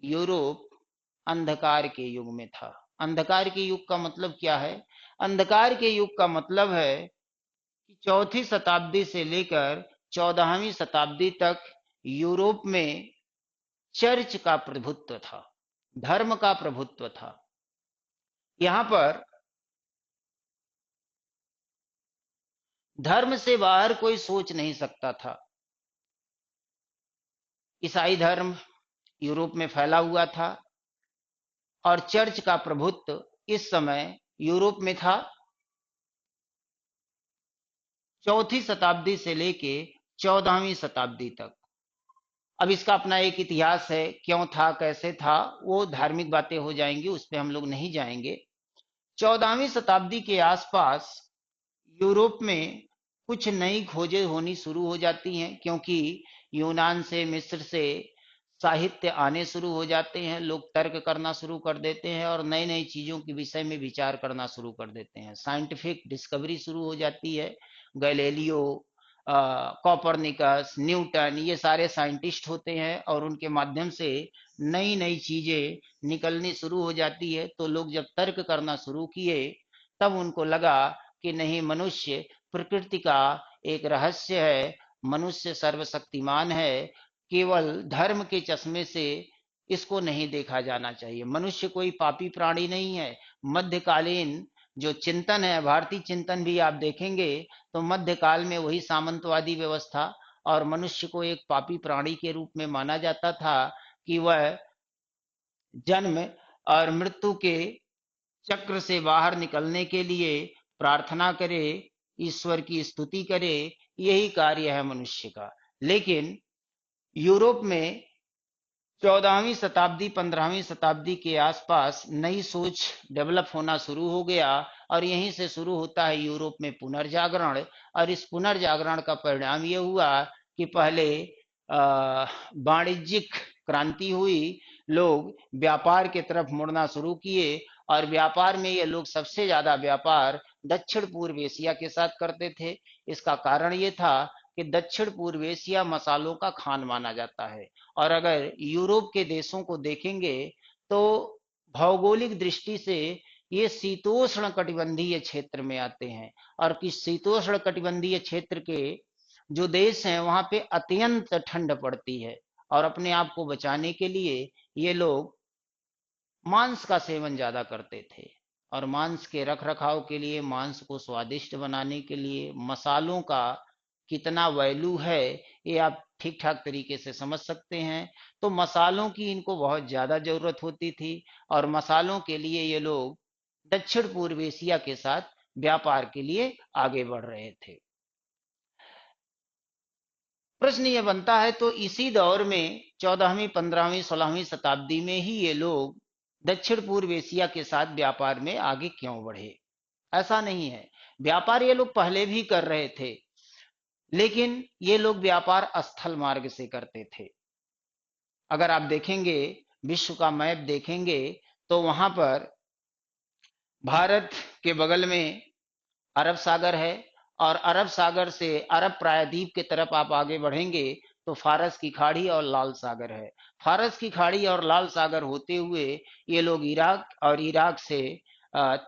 यूरोप अंधकार के युग में था। अंधकार के युग का मतलब क्या है? अंधकार के युग का मतलब है कि चौथी शताब्दी से लेकर 14वीं शताब्दी तक यूरोप में चर्च का प्रभुत्व था, धर्म का प्रभुत्व था। यहां पर धर्म से बाहर कोई सोच नहीं सकता था। ईसाई धर्म यूरोप में फैला हुआ था और चर्च का प्रभुत्व इस समय यूरोप में था। चौथी शताब्दी से लेके 14वीं शताब्दी तक। अब इसका अपना एक इतिहास है, क्यों था कैसे था वो धार्मिक बातें हो जाएंगी, उस पर हम लोग नहीं जाएंगे। 14वीं शताब्दी के आसपास यूरोप में कुछ नई खोजें होनी शुरू हो जाती हैं, क्योंकि यूनान से मिस्र से साहित्य आने शुरू हो जाते हैं। लोग तर्क करना शुरू कर देते हैं और नई नई चीजों के विषय में विचार करना शुरू कर देते हैं। साइंटिफिक डिस्कवरी शुरू हो जाती है। गैलीलियो कॉपरनिकस, न्यूटन, ये सारे साइंटिस्ट होते हैं और उनके माध्यम से नई नई चीजें निकलनी शुरू हो जाती है। तो लोग जब तर्क करना शुरू किए तब उनको लगा कि नहीं, मनुष्य प्रकृति का एक रहस्य है, मनुष्य सर्वशक्तिमान है, केवल धर्म के चश्मे से इसको नहीं देखा जाना चाहिए। मनुष्य कोई पापी प्राणी नहीं है। मध्यकालीन जो चिंतन है, भारतीय चिंतन भी आप देखेंगे तो मध्यकाल में वही सामंतवादी व्यवस्था और मनुष्य को एक पापी प्राणी के रूप में माना जाता था कि वह जन्म और मृत्यु के चक्र से बाहर निकलने के लिए प्रार्थना करे, ईश्वर की स्तुति करे, यही कार्य है मनुष्य का। लेकिन यूरोप में 14वीं शताब्दी 15वीं शताब्दी के आसपास नई सोच डेवलप होना शुरू हो गया और यहीं से शुरू होता है यूरोप में पुनर्जागरण। और इस पुनर्जागरण का परिणाम ये हुआ कि पहले वाणिज्यिक क्रांति हुई, लोग व्यापार के तरफ मुड़ना शुरू किए और व्यापार में ये लोग सबसे ज्यादा व्यापार दक्षिण पूर्व एशिया के साथ करते थे। इसका कारण ये था कि दक्षिण पूर्व एशिया मसालों का खान माना जाता है और अगर यूरोप के देशों को देखेंगे तो भौगोलिक दृष्टि से ये शीतोष्ण कटिबंधीय क्षेत्र में आते हैं और किस शीतोष्ण कटिबंधीय क्षेत्र के जो देश हैं वहां पे अत्यंत ठंड पड़ती है और अपने आप को बचाने के लिए ये लोग मांस का सेवन ज्यादा करते थे और मांस के रख रखाव के लिए, मांस को स्वादिष्ट बनाने के लिए मसालों का कितना वैल्यू है ये आप ठीक ठाक तरीके से समझ सकते हैं। तो मसालों की इनको बहुत ज्यादा जरूरत होती थी और मसालों के लिए ये लोग दक्षिण पूर्व एशिया के साथ व्यापार के लिए आगे बढ़ रहे थे। प्रश्न ये बनता है तो इसी दौर में 14वीं 15वीं 16वीं शताब्दी में ही ये लोग दक्षिण पूर्व एशिया के साथ व्यापार में आगे क्यों बढ़े? ऐसा नहीं है, व्यापार ये लोग पहले भी कर रहे थे लेकिन ये लोग व्यापार स्थल मार्ग से करते थे। अगर आप देखेंगे, विश्व का मैप देखेंगे तो वहां पर भारत के बगल में अरब सागर है और अरब सागर से अरब प्रायद्वीप की तरफ आप आगे बढ़ेंगे तो फारस की खाड़ी और लाल सागर है। फारस की खाड़ी और लाल सागर होते हुए ये लोग इराक और इराक से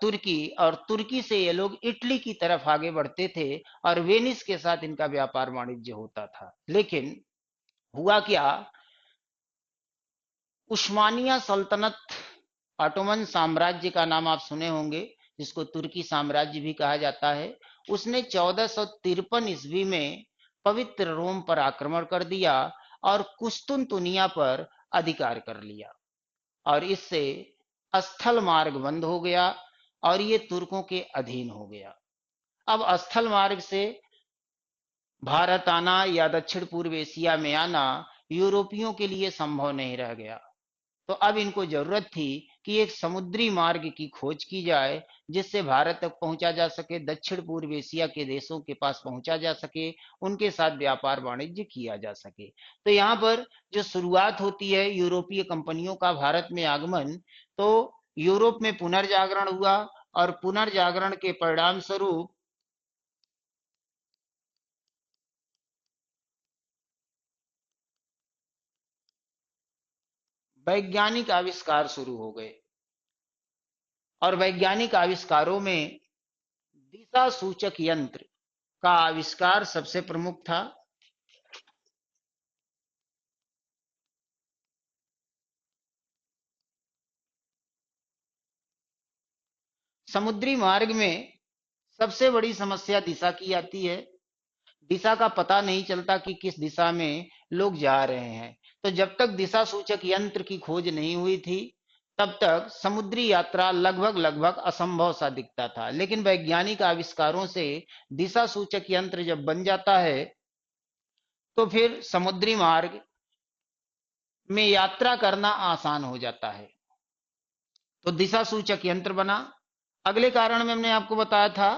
तुर्की और तुर्की से ये लोग इटली की तरफ आगे बढ़ते थे और वेनिस के साथ इनका व्यापार वाणिज्य होता था। लेकिन हुआ क्या, उस्मानिया सल्तनत, ऑटोमन साम्राज्य का नाम आप सुने होंगे जिसको तुर्की साम्राज्य भी कहा जाता है, उसने 1453 ईस्वी में पवित्र रोम पर आक्रमण कर दिया और कुस्तुनतुनिया पर अधिकार कर लिया और इससे स्थल मार्ग बंद हो गया और ये तुर्कों के अधीन हो गया। अब स्थल मार्ग से भारत आना या दक्षिण पूर्व एशिया में आना यूरोपियों के लिए संभव नहीं रह गया। तो अब इनको जरूरत थी कि एक समुद्री मार्ग की खोज की जाए जिससे भारत तक पहुंचा जा सके, दक्षिण पूर्व एशिया के देशों के पास पहुंचा जा सके, उनके साथ व्यापार वाणिज्य किया जा सके। तो यहाँ पर जो शुरुआत होती है यूरोपीय कंपनियों का भारत में आगमन, तो यूरोप में पुनर्जागरण हुआ और पुनर्जागरण के परिणाम स्वरूप वैज्ञानिक आविष्कार शुरू हो गए और वैज्ञानिक आविष्कारों में दिशा सूचक यंत्र का आविष्कार सबसे प्रमुख था। समुद्री मार्ग में सबसे बड़ी समस्या दिशा की आती है। दिशा का पता नहीं चलता कि किस दिशा में लोग जा रहे हैं। तो जब तक दिशा सूचक यंत्र की खोज नहीं हुई थी तब तक समुद्री यात्रा लगभग लगभग असंभव सा दिखता था। लेकिन वैज्ञानिक आविष्कारों से दिशा सूचक यंत्र जब बन जाता है तो फिर समुद्री मार्ग में यात्रा करना आसान हो जाता है। तो दिशा सूचक यंत्र बना। अगले कारण में हमने आपको बताया था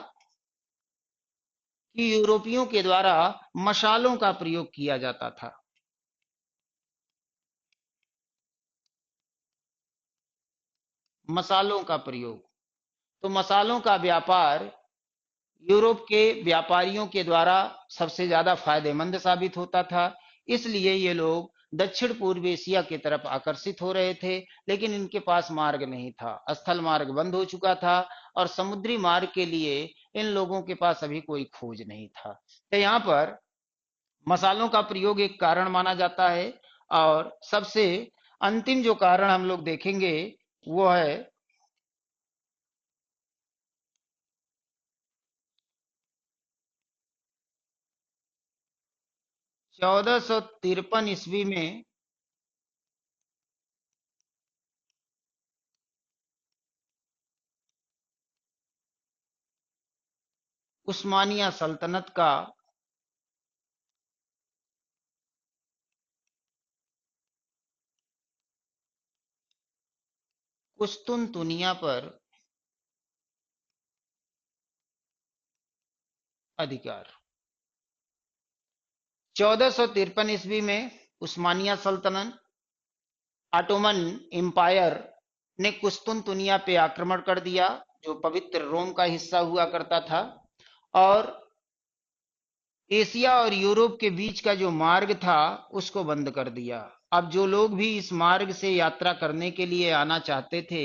कि यूरोपियों के द्वारा मशालों का प्रयोग किया जाता था। मसालों का प्रयोग, तो मसालों का व्यापार यूरोप के व्यापारियों के द्वारा सबसे ज्यादा फायदेमंद साबित होता था। इसलिए ये लोग दक्षिण पूर्व एशिया की तरफ आकर्षित हो रहे थे, लेकिन इनके पास मार्ग नहीं था, स्थल मार्ग बंद हो चुका था और समुद्री मार्ग के लिए इन लोगों के पास अभी कोई खोज नहीं था। तो यहाँ पर मसालों का प्रयोग एक कारण माना जाता है। और सबसे अंतिम जो कारण हम लोग देखेंगे वो है 1453 ईस्वी में उस्मानिया सल्तनत का कुस्तुनतुनिया पर अधिकार। 1453 ईस्वी में उस्मानिया सल्तनत, ऑटोमन एम्पायर ने कुस्तुनतुनिया पे आक्रमण कर दिया, जो पवित्र रोम का हिस्सा हुआ करता था। और एशिया और यूरोप के बीच का जो मार्ग था उसको बंद कर दिया। अब जो लोग भी इस मार्ग से यात्रा करने के लिए आना चाहते थे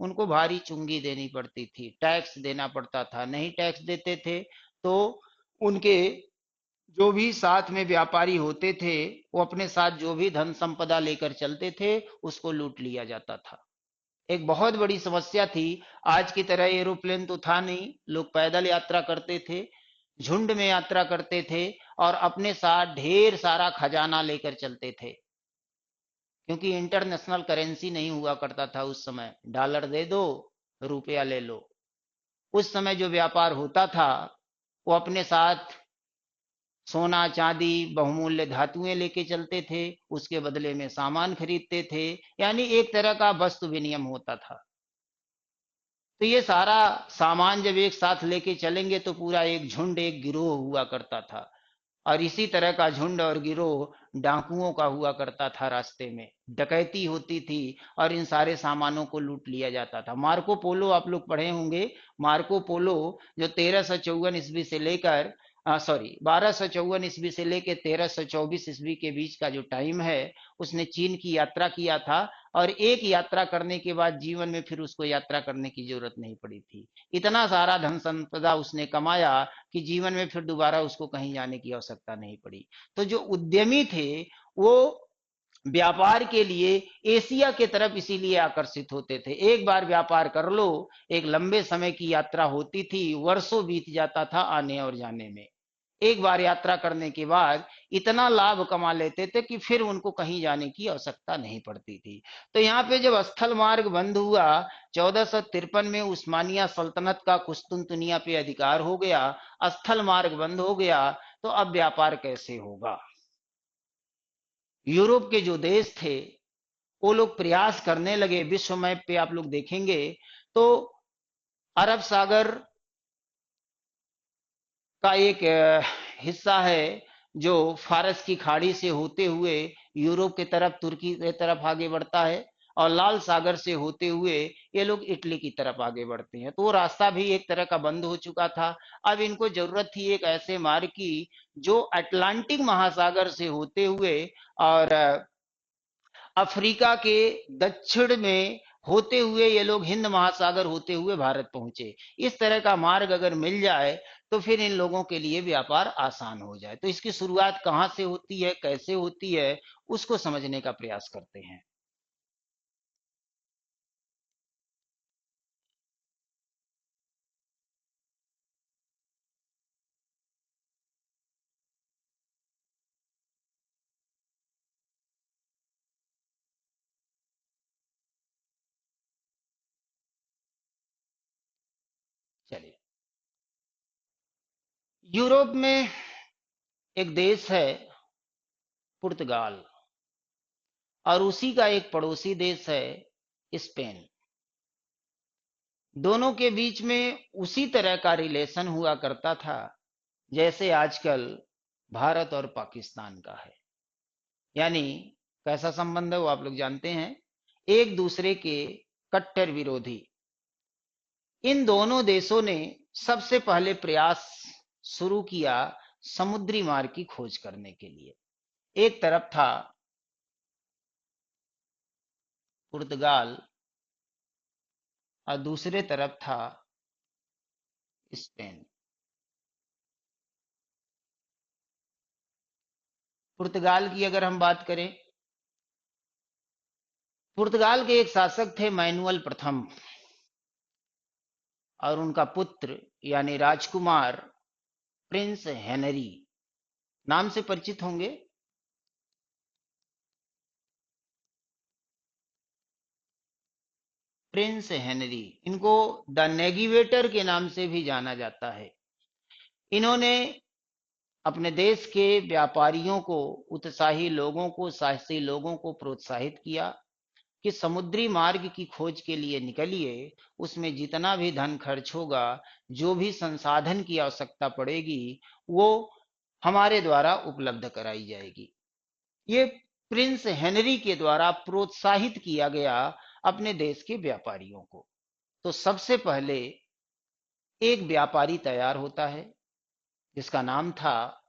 उनको भारी चुंगी देनी पड़ती थी, टैक्स देना पड़ता था। नहीं टैक्स देते थे तो उनके जो भी साथ में व्यापारी होते थे वो अपने साथ जो भी धन संपदा लेकर चलते थे उसको लूट लिया जाता था। एक बहुत बड़ी समस्या थी। आज की तरह एरोप्लेन तो था नहीं, लोग पैदल यात्रा करते थे, झुंड में यात्रा करते थे और अपने साथ ढेर सारा खजाना लेकर चलते थे, क्योंकि इंटरनेशनल करेंसी नहीं हुआ करता था उस समय। डॉलर दे दो, रुपया ले लो। उस समय जो व्यापार होता था वो अपने साथ सोना चांदी बहुमूल्य धातुएं लेके चलते थे, उसके बदले में सामान खरीदते थे, यानी एक तरह का वस्तु विनिमय होता था। तो ये सारा सामान जब एक साथ लेके चलेंगे तो पूरा एक झुंड, एक गिरोह हुआ करता था। और इसी तरह का झुंड और गिरोह डाकुओं का हुआ करता था। रास्ते में डकैती होती थी और इन सारे सामानों को लूट लिया जाता था। मार्को पोलो आप लोग पढ़े होंगे। मार्को पोलो जो 1354 ईस्वी से लेकर 1254 ईस्वी से लेकर 1324 ईस्वी के बीच का जो टाइम है, उसने चीन की यात्रा किया था। और एक यात्रा करने के बाद जीवन में फिर उसको यात्रा करने की जरूरत नहीं पड़ी थी। इतना सारा धन संपदा उसने कमाया कि जीवन में फिर दोबारा उसको कहीं जाने की आवश्यकता नहीं पड़ी। तो जो उद्यमी थे वो व्यापार के लिए एशिया के तरफ इसीलिए आकर्षित होते थे। एक बार व्यापार कर लो, एक लंबे समय की यात्रा होती थी, वर्षों बीत जाता था आने और जाने में। एक बार यात्रा करने के बाद इतना लाभ कमा लेते थे कि फिर उनको कहीं जाने की आवश्यकता नहीं पड़ती थी। तो यहाँ पे जब स्थल मार्ग बंद हुआ 1453 में, उस्मानिया सल्तनत का कुस्तुनतुनिया पे अधिकार हो गया, स्थल मार्ग बंद हो गया, तो अब व्यापार कैसे होगा। यूरोप के जो देश थे वो लोग प्रयास करने लगे। विश्व मैप पे आप लोग देखेंगे तो अरब सागर का एक हिस्सा है जो फारस की खाड़ी से होते हुए यूरोप के तरफ, तुर्की के तरफ आगे बढ़ता है। और लाल सागर से होते हुए ये लोग इटली की तरफ आगे बढ़ते हैं। तो वो रास्ता भी एक तरह का बंद हो चुका था। अब इनको जरूरत थी एक ऐसे मार्ग की जो अटलांटिक महासागर से होते हुए और अफ्रीका के दक्षिण में होते हुए ये लोग हिंद महासागर होते हुए भारत पहुंचे। इस तरह का मार्ग अगर मिल जाए तो फिर इन लोगों के लिए व्यापार आसान हो जाए। तो इसकी शुरुआत कहाँ से होती है, कैसे होती है, उसको समझने का प्रयास करते हैं। चलिए, यूरोप में एक देश है पुर्तगाल, और उसी का एक पड़ोसी देश है स्पेन। दोनों के बीच में उसी तरह का रिलेशन हुआ करता था जैसे आजकल भारत और पाकिस्तान का है। यानी कैसा संबंध है वो आप लोग जानते हैं, एक दूसरे के कट्टर विरोधी। इन दोनों देशों ने सबसे पहले प्रयास शुरू किया समुद्री मार्ग की खोज करने के लिए। एक तरफ था पुर्तगाल और दूसरे तरफ था स्पेन। पुर्तगाल की अगर हम बात करें, पुर्तगाल के एक शासक थे मैनुअल प्रथम, और उनका पुत्र यानी राजकुमार प्रिंस हेनरी, नाम से परिचित होंगे। प्रिंस हेनरी, इनको द नेविगेटर के नाम से भी जाना जाता है। इन्होंने अपने देश के व्यापारियों को, उत्साही लोगों को, साहसी लोगों को प्रोत्साहित किया कि समुद्री मार्ग की खोज के लिए निकलिए। उसमें जितना भी धन खर्च होगा, जो भी संसाधन की आवश्यकता पड़ेगी, वो हमारे द्वारा उपलब्ध कराई जाएगी। ये प्रिंस हेनरी के द्वारा प्रोत्साहित किया गया अपने देश के व्यापारियों को। तो सबसे पहले एक व्यापारी तैयार होता है जिसका नाम था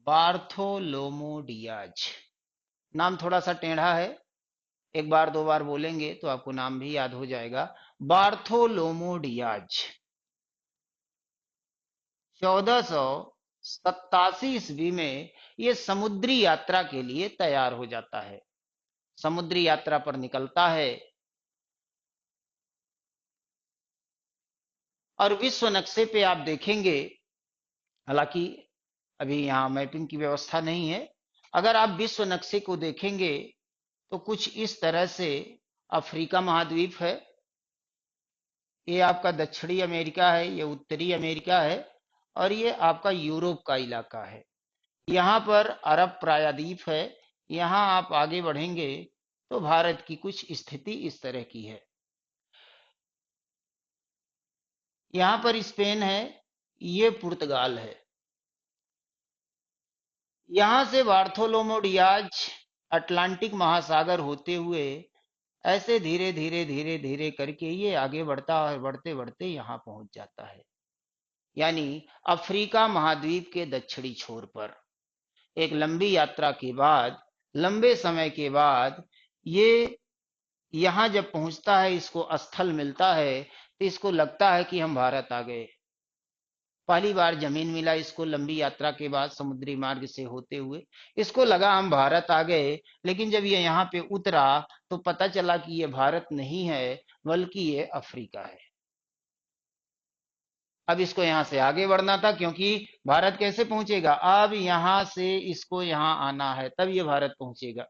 बार्थोलोमो डियाज। नाम थोड़ा सा टेढ़ा है, एक बार दो बार बोलेंगे तो आपको नाम भी याद हो जाएगा। बार्थोलोमो डियाज 1487 ईस्वी में ये समुद्री यात्रा के लिए तैयार हो जाता है, समुद्री यात्रा पर निकलता है और विश्व नक्शे पे आप देखेंगे, हालांकि अभी यहाँ मैपिंग की व्यवस्था नहीं है, अगर आप विश्व नक्शे को देखेंगे तो कुछ इस तरह से अफ्रीका महाद्वीप है, ये आपका दक्षिणी अमेरिका है, ये उत्तरी अमेरिका है, और ये आपका यूरोप का इलाका है। यहाँ पर अरब प्रायद्वीप है। यहाँ आप आगे बढ़ेंगे तो भारत की कुछ स्थिति इस तरह की है। यहाँ पर स्पेन है, ये पुर्तगाल है। यहाँ से बार्थोलोमो डियाज अटलांटिक महासागर होते हुए ऐसे धीरे धीरे धीरे धीरे करके ये आगे बढ़ता है, बढ़ते बढ़ते यहाँ पहुंच जाता है, यानी अफ्रीका महाद्वीप के दक्षिणी छोर पर। एक लंबी यात्रा के बाद, लंबे समय के बाद ये यहाँ जब पहुंचता है, इसको स्थल मिलता है, तो इसको लगता है कि हम भारत आ गए। पहली बार जमीन मिला इसको लंबी यात्रा के बाद समुद्री मार्ग से होते हुए, इसको लगा हम भारत आ गए। लेकिन जब ये यहाँ पे उतरा तो पता चला कि ये भारत नहीं है, बल्कि ये अफ्रीका है। अब इसको यहाँ से आगे बढ़ना था, क्योंकि भारत कैसे पहुंचेगा, अब यहाँ से इसको यहाँ आना है, तब ये भारत पहुंचेगा।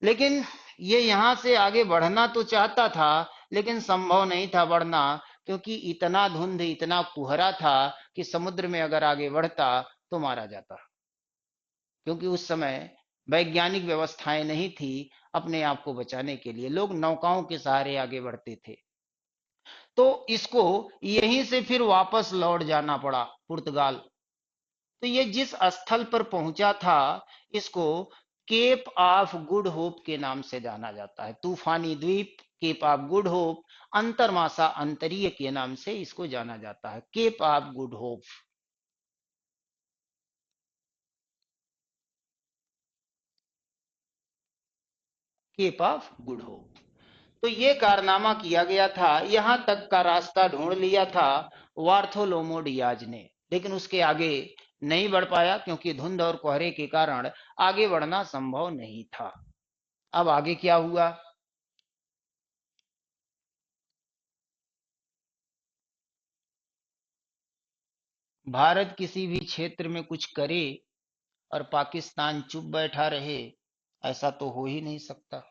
लेकिन ये यहाँ से आगे बढ़ना तो चाहता था, लेकिन संभव नहीं था बढ़ना, क्योंकि इतना धुंध, इतना कुहरा था कि समुद्र में अगर आगे बढ़ता तो मारा जाता, क्योंकि उस समय वैज्ञानिक व्यवस्थाएं नहीं थी अपने आप को बचाने के लिए, लोग नौकाओं के सहारे आगे बढ़ते थे। तो इसको यहीं से फिर वापस लौट जाना पड़ा पुर्तगाल। तो ये जिस स्थल पर पहुंचा था, इसको केप ऑफ गुड होप के नाम से जाना जाता है। तूफानी द्वीप, केप ऑफ गुड होप, अंतरमासा अंतरीय के नाम से इसको जाना जाता है, cape of good hope. Cape of good hope. तो ये कारनामा किया गया था, यहां तक का रास्ता ढूंढ लिया था वार्थोलोमो डियाज ने, लेकिन उसके आगे नहीं बढ़ पाया, क्योंकि धुंध और कोहरे के कारण आगे बढ़ना संभव नहीं था। अब आगे क्या हुआ, भारत किसी भी क्षेत्र में कुछ करे और पाकिस्तान चुप बैठा रहे, ऐसा तो हो ही नहीं सकता।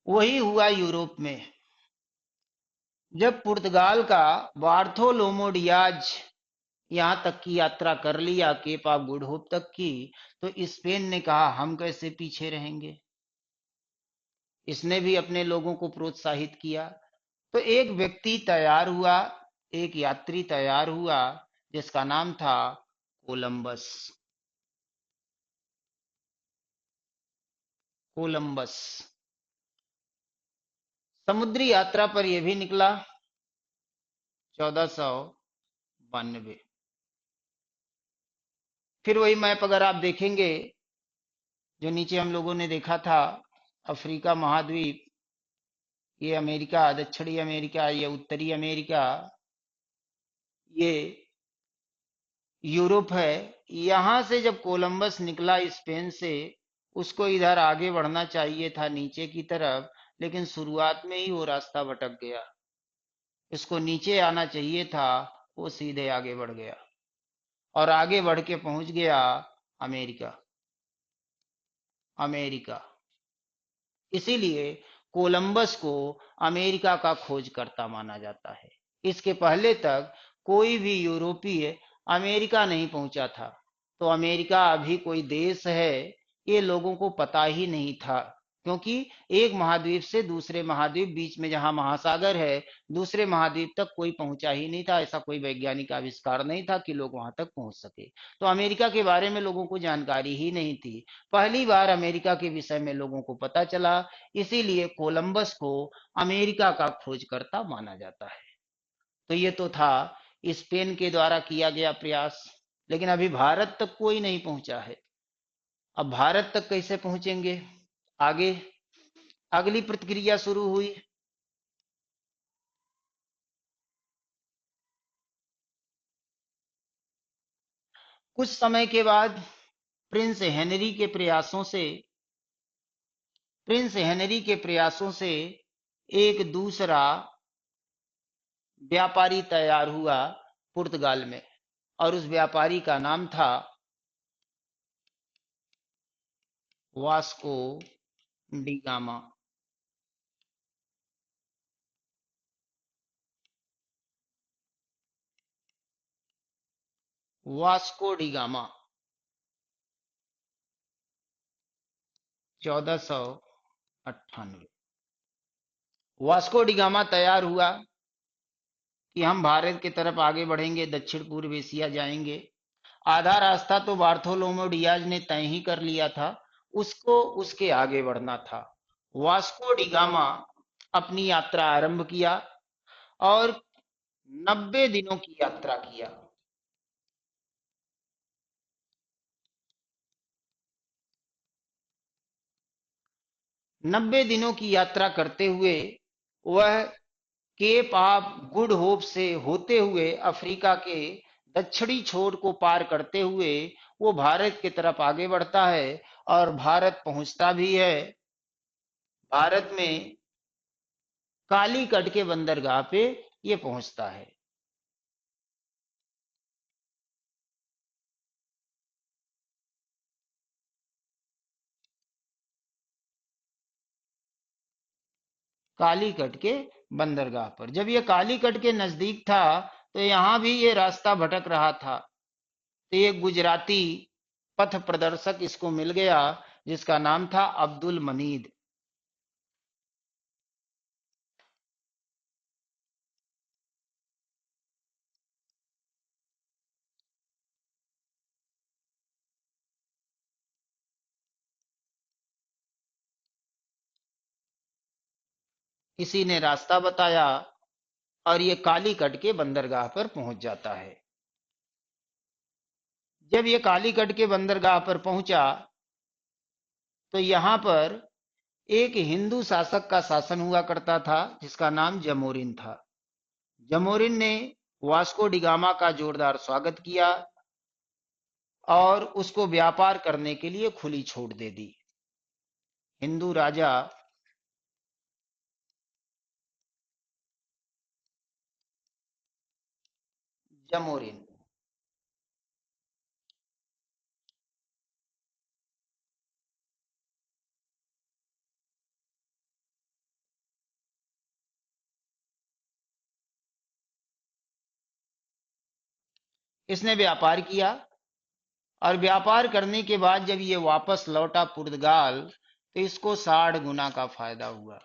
वही हुआ यूरोप में। जब पुर्तगाल का बार्थोलोमो डियाज यहां तक की यात्रा कर लिया, केप ऑफ गुड होप तक की, तो स्पेन ने कहा हम कैसे पीछे रहेंगे। इसने भी अपने लोगों को प्रोत्साहित किया। तो एक व्यक्ति तैयार हुआ, एक यात्री तैयार हुआ, जिसका नाम था कोलंबस। कोलंबस समुद्री यात्रा पर यह भी निकला 1492। फिर वही मैप अगर आप देखेंगे जो नीचे हम लोगों ने देखा था, अफ्रीका महाद्वीप, ये अमेरिका, दक्षिणी अमेरिका, ये उत्तरी अमेरिका, ये यूरोप है। यहां से जब कोलंबस निकला स्पेन से, उसको इधर आगे बढ़ना चाहिए था नीचे की तरफ, लेकिन शुरुआत में ही वो रास्ता भटक गया। इसको नीचे आना चाहिए था, वो सीधे आगे बढ़ गया और आगे बढ़ के पहुंच गया अमेरिका। अमेरिका इसीलिए कोलंबस को अमेरिका का खोजकर्ता माना जाता है। इसके पहले तक कोई भी यूरोपीय अमेरिका नहीं पहुंचा था, तो अमेरिका अभी कोई देश है ये लोगों को पता ही नहीं था, क्योंकि एक महाद्वीप से दूसरे महाद्वीप बीच में जहां महासागर है, दूसरे महाद्वीप तक कोई पहुंचा ही नहीं था। ऐसा कोई वैज्ञानिक आविष्कार नहीं था कि लोग वहां तक पहुंच सके। तो अमेरिका के बारे में लोगों को जानकारी ही नहीं थी। पहली बार अमेरिका के विषय में लोगों को पता चला, इसीलिए कोलंबस को अमेरिका का खोजकर्ता माना जाता है। तो ये तो था स्पेन के द्वारा किया गया प्रयास, लेकिन अभी भारत तक कोई नहीं पहुंचा है। अब भारत तक कैसे पहुंचेंगे? आगे अगली प्रतिक्रिया शुरू हुई। कुछ समय के बाद प्रिंस हेनरी के प्रयासों से प्रिंस हेनरी के प्रयासों से एक दूसरा व्यापारी तैयार हुआ पुर्तगाल में, और उस व्यापारी का नाम था Vasco D gamma. Vasco D gamma 1498। Vasco D gamma तैयार हुआ कि हम भारत की तरफ आगे बढ़ेंगे, दक्षिण पूर्व एशिया जाएंगे। आधा रास्ता तो बार्थोलोमो डियाज ने तय ही कर लिया था, उसको उसके आगे बढ़ना था। वास्को डी गामा अपनी यात्रा आरंभ किया और 90 दिनों की यात्रा किया। 90 दिनों की यात्रा करते हुए वह केप ऑफ गुड होप से होते हुए अफ्रीका के दक्षिणी छोर को पार करते हुए वो भारत की तरफ आगे बढ़ता है और भारत पहुंचता भी है। भारत में कालीकट के बंदरगाह पे ये पहुंचता है। कालीकट के बंदरगाह पर जब ये कालीकट के नजदीक था, तो यहां भी ये रास्ता भटक रहा था। तो ये गुजराती पथ प्रदर्शक इसको मिल गया, जिसका नाम था अब्दुल मनीद। इसी ने रास्ता बताया और ये कालीकट के बंदरगाह पर पहुंच जाता है। जब ये कालीकट के बंदरगाह पर पहुंचा, तो यहां पर एक हिंदू शासक का शासन हुआ करता था, जिसका नाम जमोरिन था। जमोरिन ने वास्को डिगामा का जोरदार स्वागत किया और उसको व्यापार करने के लिए खुली छूट दे दी। हिंदू राजा जमोरिन, इसने व्यापार किया और व्यापार करने के बाद जब ये वापस लौटा पुर्तगाल, तो इसको 60 गुना का फायदा हुआ।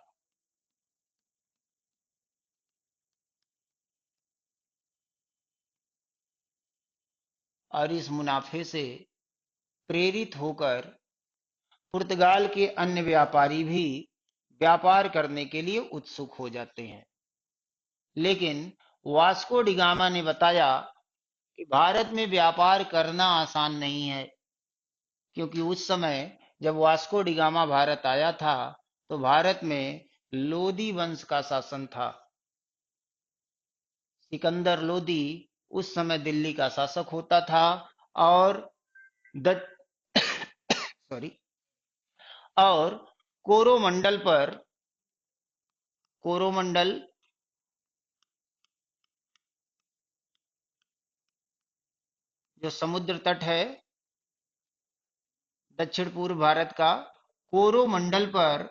और इस मुनाफे से प्रेरित होकर पुर्तगाल के अन्य व्यापारी भी व्यापार करने के लिए उत्सुक हो जाते हैं। लेकिन वास्को डिगामा ने बताया कि भारत में व्यापार करना आसान नहीं है, क्योंकि उस समय जब वास्को डिगामा भारत आया था तो भारत में लोदी वंश का शासन था। सिकंदर लोदी उस समय दिल्ली का शासक होता था और द सॉरी और कोरोमंडल पर कोरोमंडल जो समुद्र तट है दक्षिण पूर्व भारत का, कोरोमंडल पर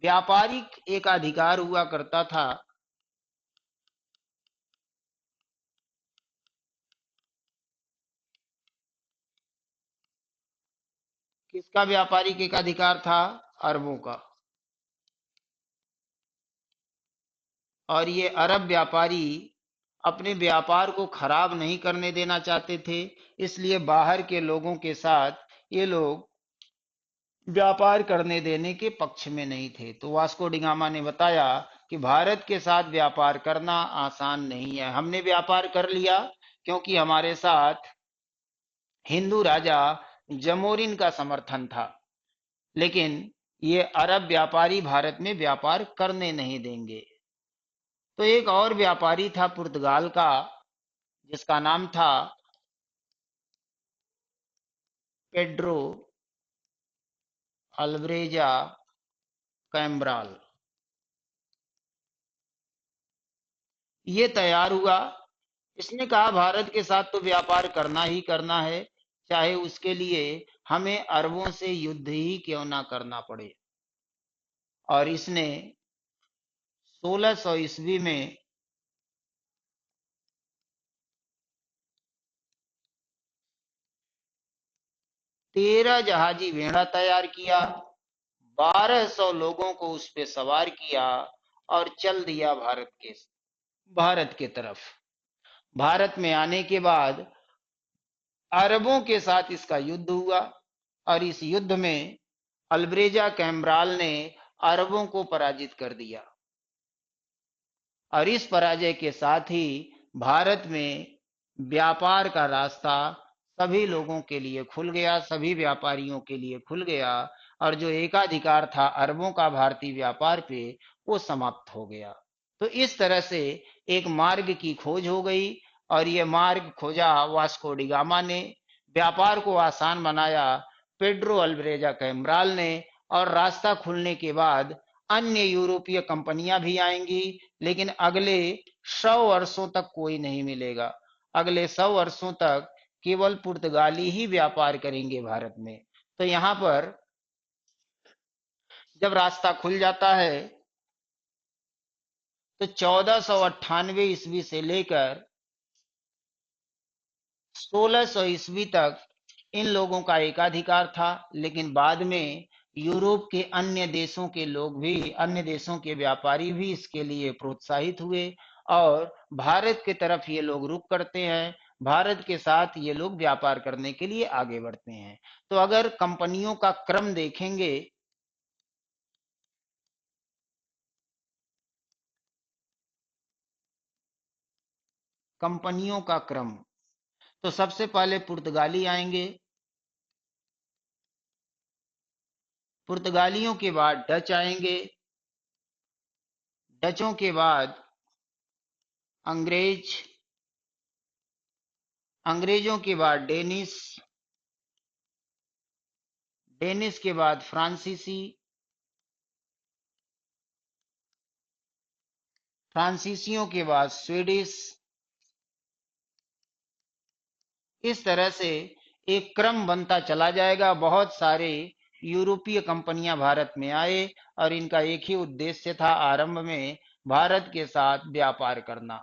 व्यापारिक एकाधिकार हुआ करता था। किसका व्यापारिक एकाधिकार था? अरबों का। और ये अरब व्यापारी अपने व्यापार को खराब नहीं करने देना चाहते थे, इसलिए बाहर के लोगों के साथ ये लोग व्यापार करने देने के पक्ष में नहीं थे। तो वास्को डिगामा ने बताया कि भारत के साथ व्यापार करना आसान नहीं है। हमने व्यापार कर लिया क्योंकि हमारे साथ हिंदू राजा जमोरिन का समर्थन था, लेकिन ये अरब व्यापारी भारत में व्यापार करने नहीं देंगे। तो एक और व्यापारी था पुर्तगाल का, जिसका नाम था पेड्रो अल्ब्रेजा कैम्ब्राल। ये तैयार हुआ। इसने कहा भारत के साथ तो व्यापार करना ही करना है, चाहे उसके लिए हमें अरबों से युद्ध ही क्यों ना करना पड़े। और इसने 1600 ईस्वी में 13 जहाजी बेड़ा तैयार किया, 1200 लोगों को उस पे सवार किया और चल दिया भारत के तरफ। भारत में आने के बाद अरबों के साथ इसका युद्ध हुआ और इस युद्ध में अल्ब्रेजा कैम्ब्राल ने अरबों को पराजित कर दिया। और इस पराजय के साथ ही भारत में व्यापार का रास्ता सभी लोगों के लिए खुल गया, सभी व्यापारियों के लिए खुल गया, और जो एकाधिकार था अरबों का भारतीय व्यापार पे, वो समाप्त हो गया। तो इस तरह से एक मार्ग की खोज हो गई, और ये मार्ग खोजा वास्को डिगामा ने, व्यापार को आसान बनाया पेड्रो अल्ब्रेजा कैम्ब्राल ने, और रास्ता खुलने के बाद अन्य यूरोपीय कंपनियां भी आएंगी, लेकिन अगले 100 वर्षों तक कोई नहीं मिलेगा। अगले 100 वर्षों तक केवल पुर्तगाली ही व्यापार करेंगे भारत में। तो यहाँ पर जब रास्ता खुल जाता है तो 1498 ईस्वी से लेकर 1600 ईस्वी तक इन लोगों का एकाधिकार था, लेकिन बाद में यूरोप के अन्य देशों के लोग भी, अन्य देशों के व्यापारी भी इसके लिए प्रोत्साहित हुए और भारत की तरफ ये लोग रुख करते हैं, भारत के साथ ये लोग व्यापार करने के लिए आगे बढ़ते हैं। तो अगर कंपनियों का क्रम देखेंगे कंपनियों का क्रम, तो सबसे पहले पुर्तगाली आएंगे, पुर्तगालियों के बाद डच आएंगे, डचों के बाद अंग्रेज, अंग्रेजों के बाद डेनिस, डेनिस के बाद फ्रांसीसी, फ्रांसीसियों के बाद स्वीडिश। इस तरह से एक क्रम बनता चला जाएगा। बहुत सारे यूरोपीय कंपनियां भारत में आए और इनका एक ही उद्देश्य था आरंभ में भारत के साथ व्यापार करना।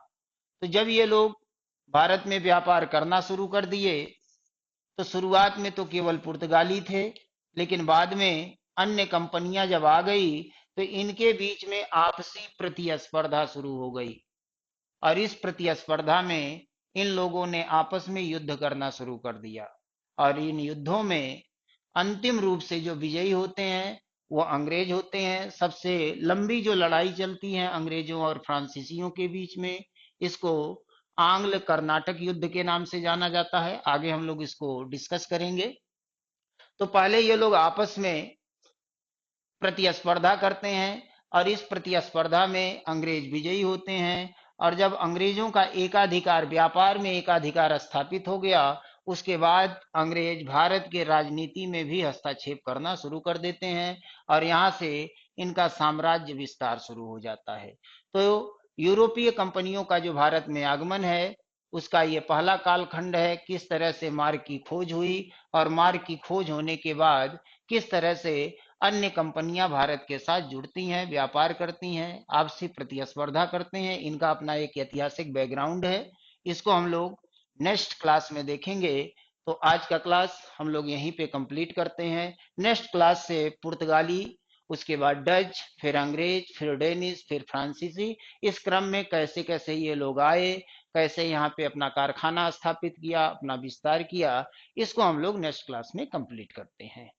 तो जब ये लोग भारत में व्यापार करना शुरू कर दिए तो शुरुआत में तो केवल पुर्तगाली थे, लेकिन बाद में अन्य कंपनियां जब आ गई तो इनके बीच में आपसी प्रतिस्पर्धा शुरू हो गई, और इस प्रतिस्पर्धा में इन लोगों ने आपस में युद्ध करना शुरू कर दिया, और इन युद्धों में अंतिम रूप से जो विजयी होते हैं वो अंग्रेज होते हैं। सबसे लंबी जो लड़ाई चलती है अंग्रेजों और फ्रांसीसियों के बीच में, इसको आंग्ल कर्नाटक युद्ध के नाम से जाना जाता है। आगे हम लोग इसको डिस्कस करेंगे। तो पहले ये लोग आपस में प्रतिस्पर्धा करते हैं, और इस प्रतिस्पर्धा में अंग्रेज विजयी होते हैं। और जब अंग्रेजों का एकाधिकार, व्यापार में एकाधिकार स्थापित हो गया, उसके बाद अंग्रेज भारत के राजनीति में भी हस्तक्षेप करना शुरू कर देते हैं, और यहाँ से इनका साम्राज्य विस्तार शुरू हो जाता है। तो यूरोपीय कंपनियों का जो भारत में आगमन है, उसका ये पहला कालखंड है। किस तरह से मार्ग की खोज हुई, और मार्ग की खोज होने के बाद किस तरह से अन्य कंपनियां भारत के साथ जुड़ती हैं, व्यापार करती हैं, आपसी प्रतिस्पर्धा करते हैं। इनका अपना एक ऐतिहासिक बैकग्राउंड है। इसको हम लोग नेक्स्ट क्लास में देखेंगे। तो आज का क्लास हम लोग यहीं पे कंप्लीट करते हैं। नेक्स्ट क्लास से पुर्तगाली, उसके बाद डच, फिर अंग्रेज, फिर डेनिश, फिर फ्रांसीसी, इस क्रम में कैसे कैसे ये लोग आए, कैसे यहाँ पे अपना कारखाना स्थापित किया, अपना विस्तार किया, इसको हम लोग नेक्स्ट क्लास में कंप्लीट करते हैं।